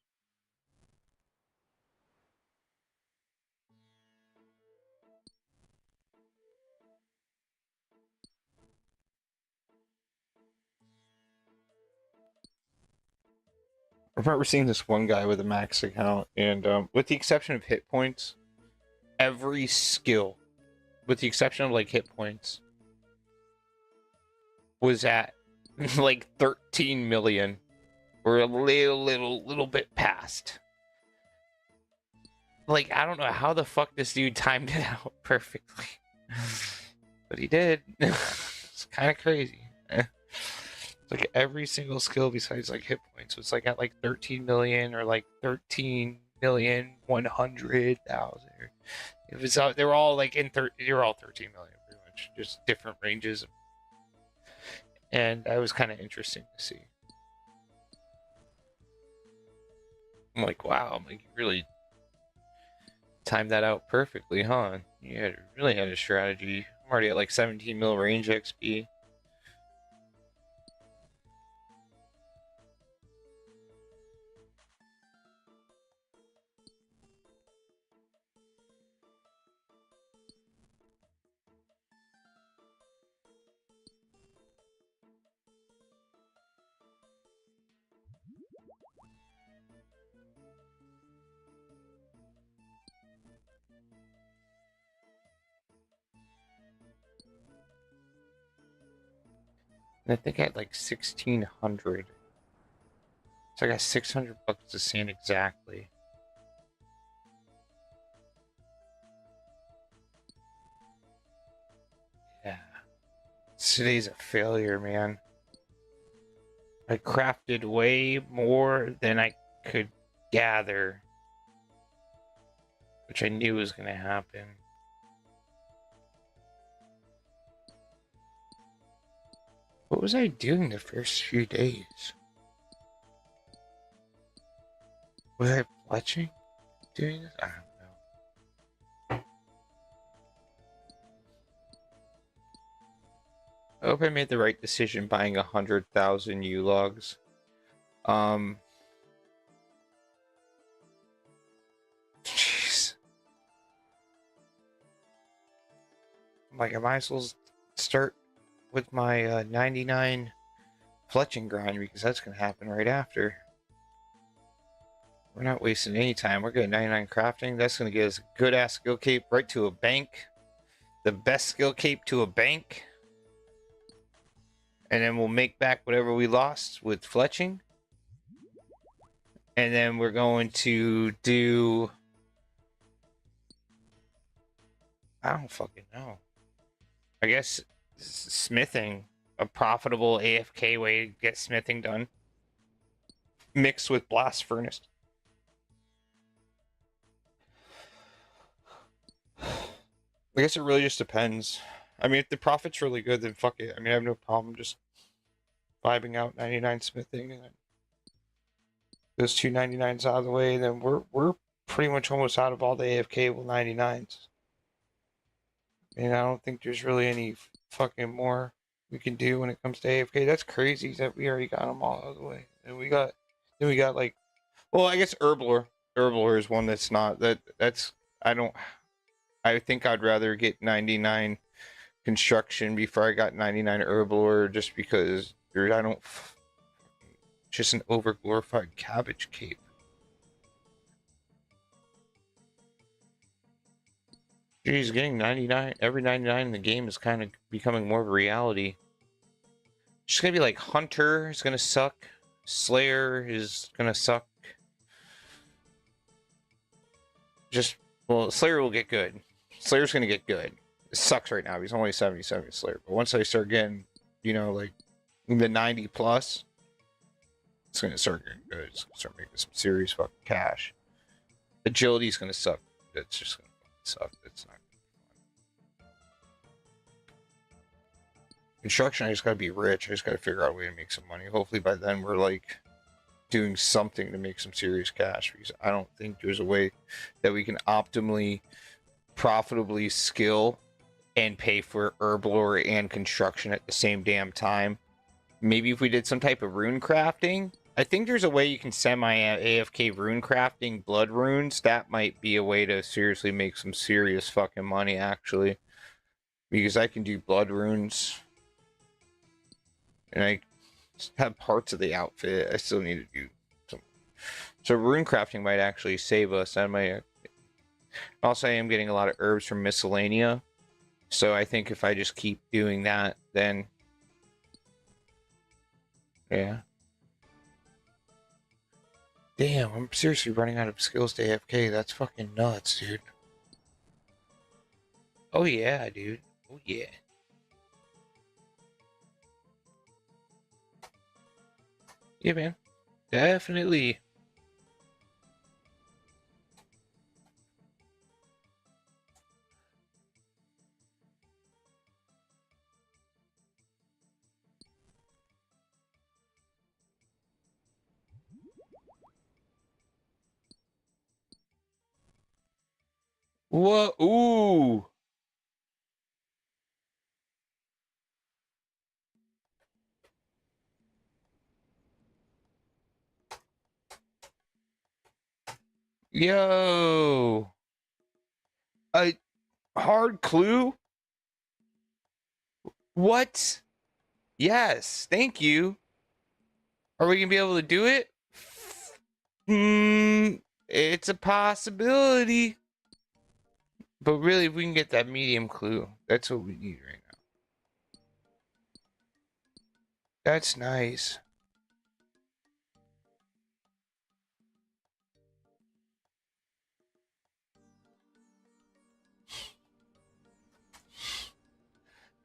I remember seeing this one guy with a max account, and with the exception of hit points, every skill, with the exception of like hit points, was at like 13 million, or a little bit past. Like, I don't know how the fuck this dude timed it out perfectly, but he did. It's kind of crazy. Like every single skill besides like hit points was like at like 13 million or like 13,100,000. It was they were all like they were all 13 million pretty much, just different ranges, and that was kind of interesting to see. I'm like, wow, I'm like really timed that out perfectly, huh? You really had a strategy. I'm already at like 17 mil range XP. And I think I had like 1600. So I got 600 bucks to sand exactly. Yeah. Today's a failure, man. I crafted way more than I could gather, which I knew was going to happen. What was I doing the first few days? Was I watching? Doing this? I don't know. I hope I made the right decision buying 100,000 U-Logs. Jeez. I'm like, I might as well start with my 99 fletching grind because that's going to happen right after. We're not wasting any time. We're good. 99 crafting. That's going to get us a good ass skill cape right to a bank. The best skill cape to a bank. And then we'll make back whatever we lost with fletching. And then we're going to do... I don't fucking know. I guess smithing. A profitable AFK way to get smithing done. Mixed with blast furnace. I guess it really just depends. I mean, if the profit's really good, then fuck it. I mean, I have no problem just vibing out 99 smithing and then those two 99s out of the way, and then we're pretty much almost out of all the AFK 99s. And I don't think there's really any fucking more we can do when it comes to AFK. That's crazy that we already got them all out of the way. And we got like, well, I guess Herblore. Herblore is one that's not that's I think I'd rather get 99 construction before I got 99 Herblore just because dude, I don't just an overglorified cabbage cape. Geez, getting 99 every 99 in the game is kind of becoming more of a reality. It's just gonna be like Hunter is gonna suck, Slayer is gonna suck. Just well, Slayer will get good. Slayer's gonna get good. It sucks right now. He's only 77 Slayer, but once I start getting, you know, like the 90 plus, it's gonna start getting good. It's gonna start making some serious fucking cash. Agility's gonna suck. It's just gonna suck. It's not. Construction, I just gotta be rich. I just gotta figure out a way to make some money. Hopefully by then we're like doing something to make some serious cash because I don't think there's a way that we can optimally, profitably skill and pay for herblore and construction at the same damn time. Maybe if we did some type of rune crafting. I think there's a way you can semi AFK rune crafting blood runes. That might be a way to seriously make some serious fucking money actually. Because I can do blood runes. And I have parts of the outfit. I still need to do some. So rune crafting might actually save us. I might. Also, I am getting a lot of herbs from miscellanea. So I think if I just keep doing that, then yeah. Damn, I'm seriously running out of skills to AFK. That's fucking nuts, dude. Oh yeah, dude. Oh yeah. Yeah, man. Definitely. What? Ooh. Yo. A hard clue? What? Yes. Thank you. Are we gonna be able to do it? Hmm. It's a possibility. But really, if we can get that medium clue, that's what we need right now. That's nice.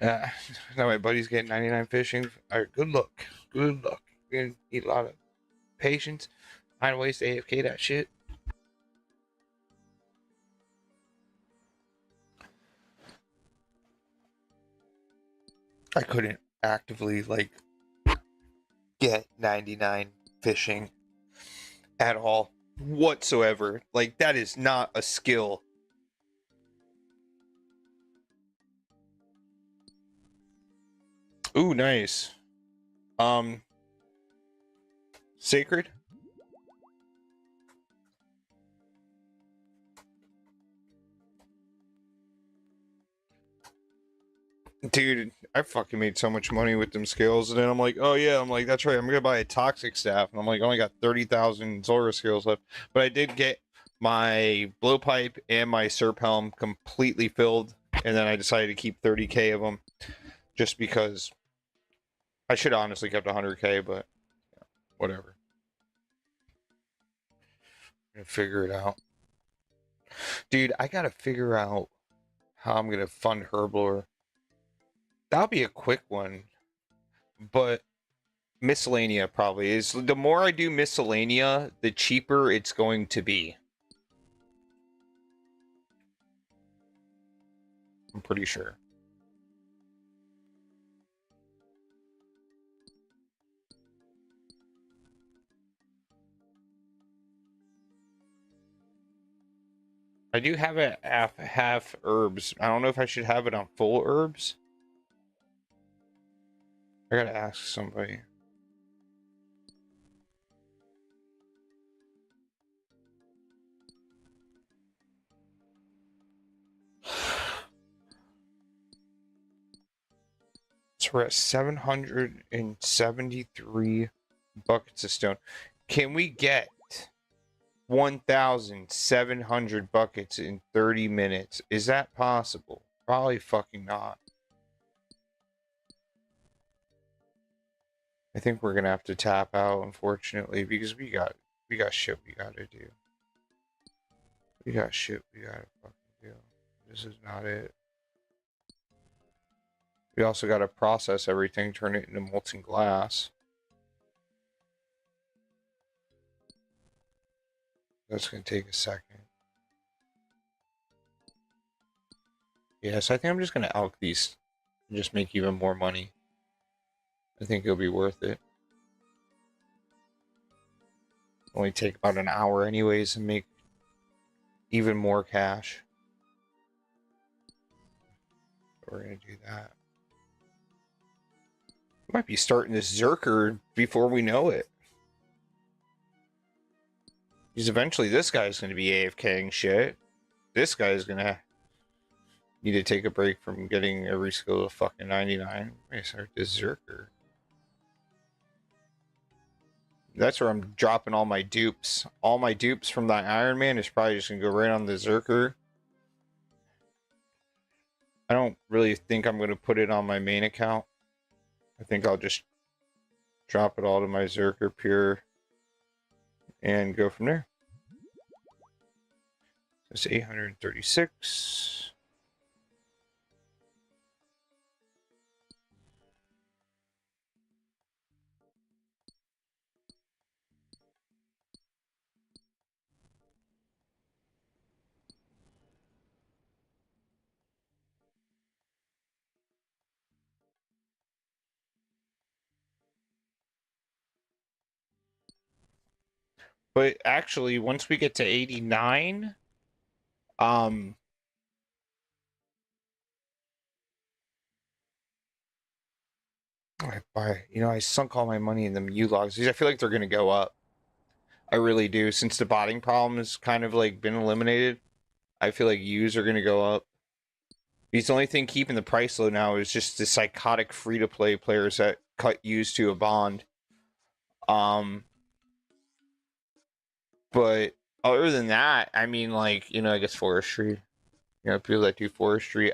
Uh, now my buddy's getting 99 fishing. All right, good luck. Good luck. You're gonna need a lot of patience. Find ways to AFK that shit. I couldn't actively like get 99 fishing at all whatsoever. Like that is not a skill. Ooh, nice. Um, sacred. Dude, I fucking made so much money with them skills, and then I'm like, oh yeah, I'm like, that's right, I'm gonna buy a toxic staff, and I'm like, I only got 30,000 Zora skills left, but I did get my blowpipe and my Serp helm completely filled, and then I decided to keep 30k of them, just because I should honestly kept 100k, but whatever. I'm gonna figure it out, dude. I gotta figure out how I'm gonna fund Herblore. That'll be a quick one, but miscellanea probably is. The more I do miscellanea, the cheaper it's going to be. I'm pretty sure. I do have it half herbs. I don't know if I should have it on full herbs. I gotta ask somebody. So we're at 773 buckets of stone. Can we get 1,700 buckets in 30 minutes? Is that possible? Probably fucking not. I think we're gonna have to tap out, unfortunately, because we got shit we gotta do. We got shit we gotta fucking do. This is not it. We also gotta process everything, turn it into molten glass. That's gonna take a second. Yes, I think I'm just gonna alch these and just make even more money. I think it'll be worth it. Only take about an hour anyways and make even more cash. We're gonna do that. We might be starting this Zerker before we know it. Because eventually this guy's gonna be AFKing shit. This guy's gonna need to take a break from getting every skill to fucking 99. I start this Zerker. That's where I'm dropping all my dupes. All my dupes from that Ironman is probably just gonna go right on the Zerker. I don't really think I'm gonna put it on my main account. I think I'll just drop it all to my Zerker Pure and go from there. It's 836. But actually, once we get to 89, I sunk all my money in them U logs. I feel like they're gonna go up. I really do. Since the botting problem has kind of like been eliminated, I feel like U's are gonna go up. Because the only thing keeping the price low now is just the psychotic free to play players that cut U's to a bond. Um, but other than that, I mean, like, I guess forestry. People that do forestry.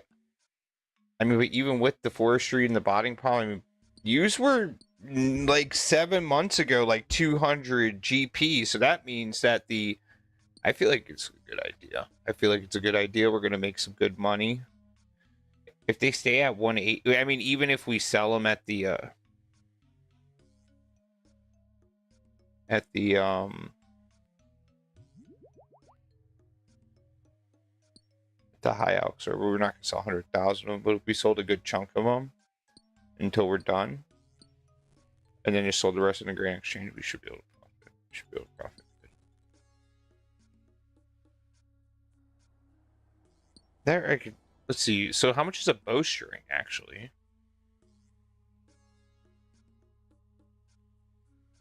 I mean, but even with the forestry and the botting problem, I mean, U's were like 7 months ago, like 200 GP. So that means that I feel like it's a good idea. I feel like it's a good idea. We're gonna make some good money if they stay at 180. I mean, even if we sell them at the the high alks, or we're not gonna sell 100,000 of them, but if we sold a good chunk of them until we're done, and then just sold the rest in the grand exchange, we should be able to profit. We should be able to profit. There, I could. Let's see. So, how much is a bowstring actually?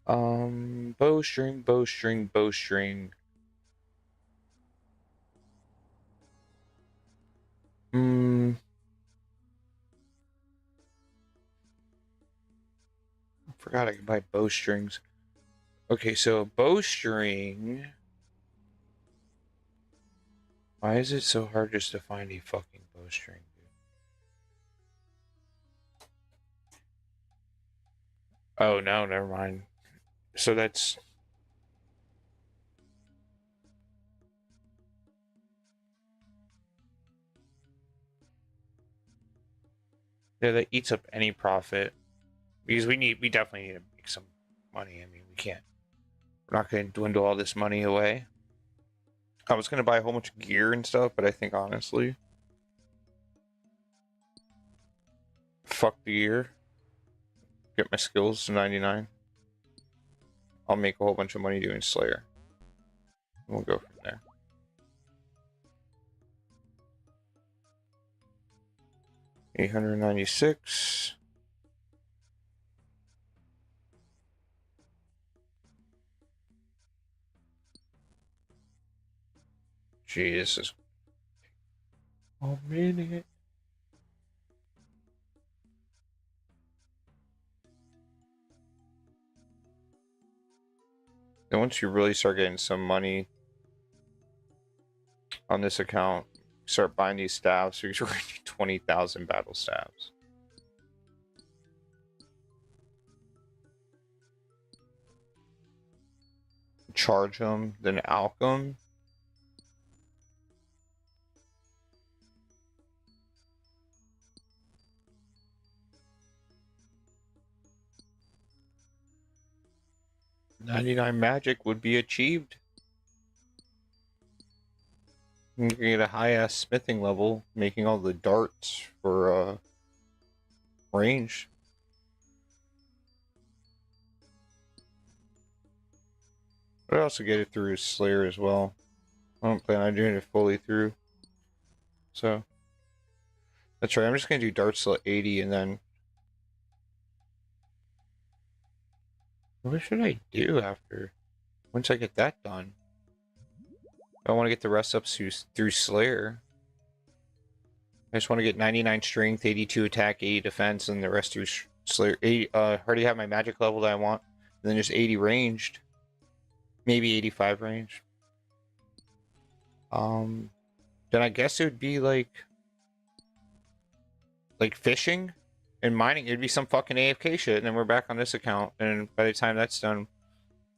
Bowstring, bowstring, bowstring. Hmm. I forgot I could buy bowstrings. Okay, so a bowstring. Why is it so hard just to find a fucking bowstring, dude? Oh no, never mind. So that's yeah, that eats up any profit because we definitely need to make some money. I mean, we're not gonna dwindle all this money away. I was gonna buy a whole bunch of gear and stuff, but I think honestly, fuck the gear. Get my skills to 99. I'll make a whole bunch of money doing Slayer. We'll go from there. 896. Jesus. A minute. And once you really start getting some money on this account, start buying these staves because we're going to need 20,000 battle staves. Charge them, then alch them. $99 magic would be achieved. You can get a high-ass smithing level, making all the darts for range. But I also get it through Slayer as well. I don't plan on doing it fully through. So, that's right. I'm just going to do darts till 80 and then... What should I do after? Once I get that done? I want to get the rest up through Slayer. I just want to get 99 strength, 82 attack, 80 defense, and the rest through Slayer. 80, already have my magic level that I want. And then just 80 ranged. Maybe 85 ranged. Then I guess it would be like fishing and mining. It'd be some fucking AFK shit, and then we're back on this account. And by the time that's done,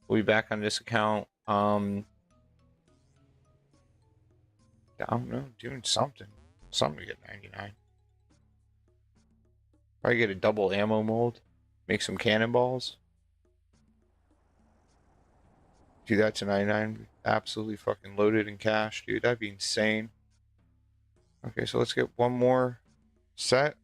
we'll be back on this account. I don't know, doing something to get 99. Probably get a double ammo mold, make some cannonballs. Do that to 99. Absolutely fucking loaded in cash, dude. That'd be insane. Okay, so let's get one more set.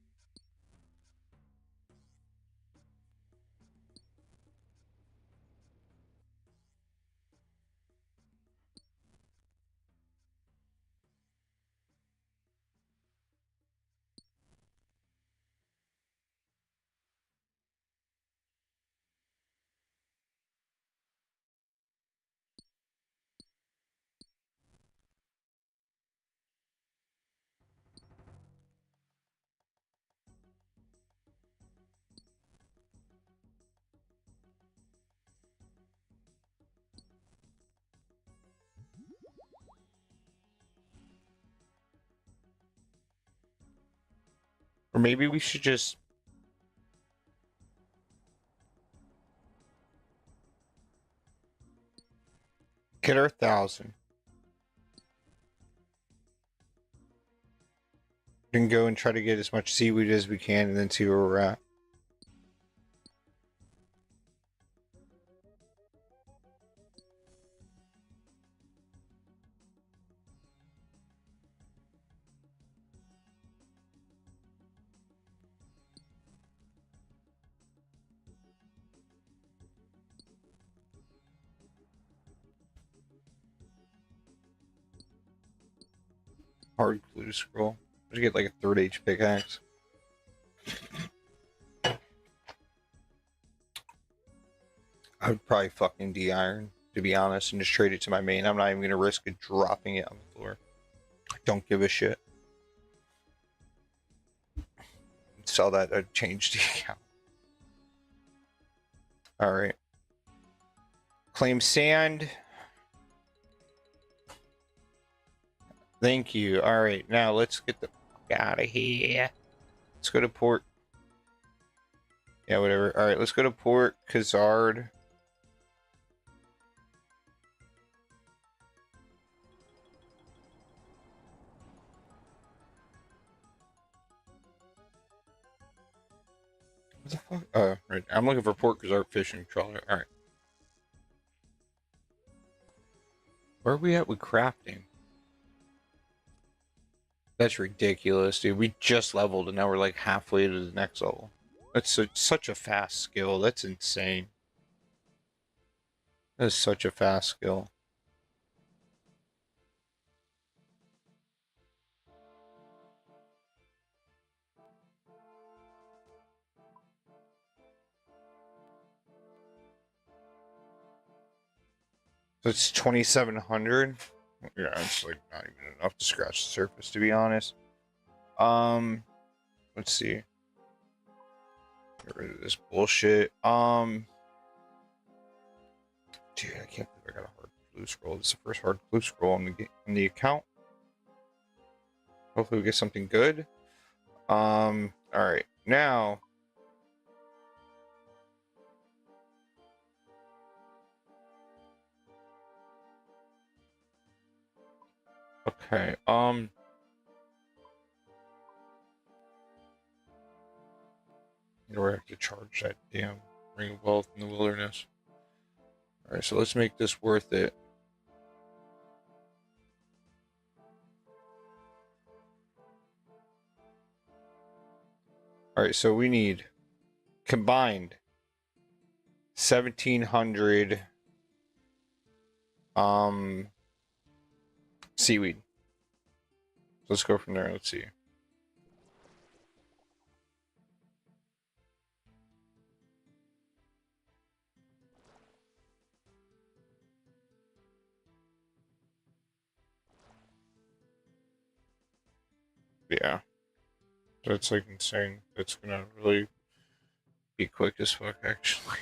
Or maybe we should just get our 1,000. We can go and try to get as much seaweed as we can and then see where we're at. Hard glue to scroll. I should get like a 3rd H pickaxe. I would probably fucking de-iron, to be honest, and just trade it to my main. I'm not even going to risk it dropping it on the floor. I don't give a shit. Sell that, I'd change the account. Alright. Claim sand. Thank you. Alright, now let's get the fuck out of here. Let's go to Port. Yeah, whatever. Alright, let's go to Port Khazard. What the fuck? Right. I'm looking for Port Khazard fishing trawler. Alright. Where are we at with crafting? That's ridiculous, dude. We just leveled and now we're like halfway to the next level. That's such a fast skill. That's insane. That is such a fast skill. So it's 2,700. Yeah, it's like not even enough to scratch the surface, to be honest. Let's see. Get rid of this bullshit. Dude, I can't believe I got a hard blue scroll. This is the first hard blue scroll on the account. Hopefully we get something good. All right, now. Okay, do I have to charge that damn ring of wealth in the wilderness? All right, so let's make this worth it. All right, so we need combined 1,700 seaweed. Let's go from there. Let's see. Yeah. That's like insane. It's gonna really be quick as fuck, actually.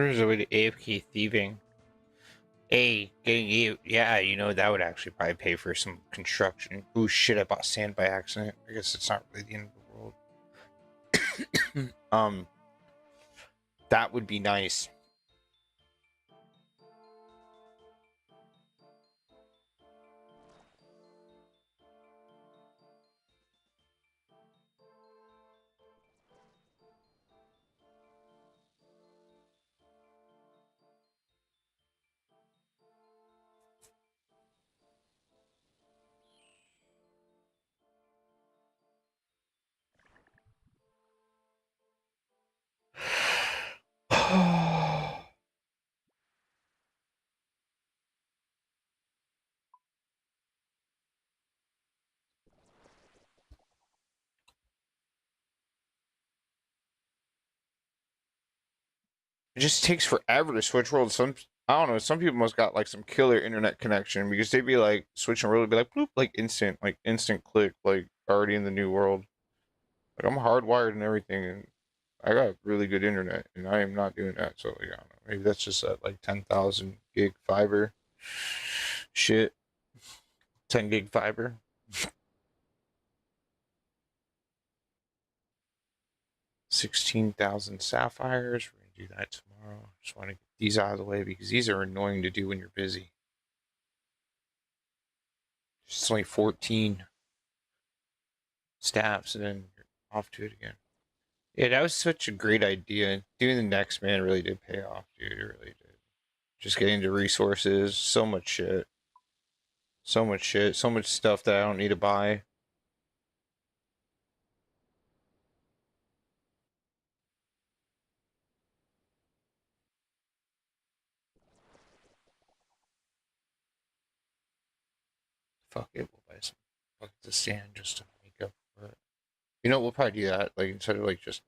There's a way to AFK thieving. Getting you. Yeah, you know, that would actually probably pay for some construction. Ooh, shit, I bought sand by accident. I guess it's not really the end of the world. That would be nice. It just takes forever to switch worlds. I don't know. Some people must got like some killer internet connection because they'd be like switching world, be like bloop, like instant click, like already in the new world. Like I'm hardwired and everything, and I got really good internet, and I am not doing that. So like, I don't know. Maybe that's just that like 10,000 gig fiber shit, 10 gig fiber. 16,000 sapphires. We're gonna do that tomorrow. Just want to get these out of the way because these are annoying to do when you're busy. It's only 14 stabs and then you're off to it again. Yeah, that was such a great idea. Doing the next man really did pay off, dude. It really did. Just getting into resources, so much shit. So much shit. So much stuff that I don't need to buy. Fuck it, we'll buy some buckets of sand just to make up for it. You know, we'll probably do that. Like instead of like just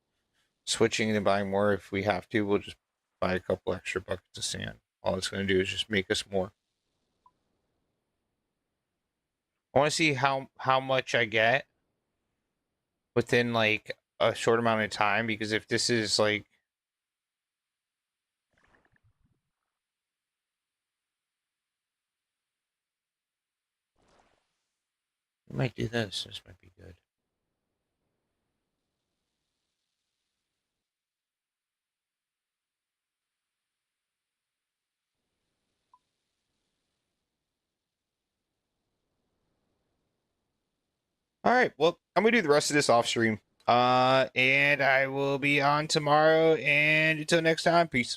switching and buying more if we have to, we'll just buy a couple extra buckets of sand. All it's gonna do is just make us more. I wanna see how much I get within like a short amount of time because if this is like we might do this. This might be good. All right. Well, I'm gonna do the rest of this off stream. And I will be on tomorrow. And until next time, peace.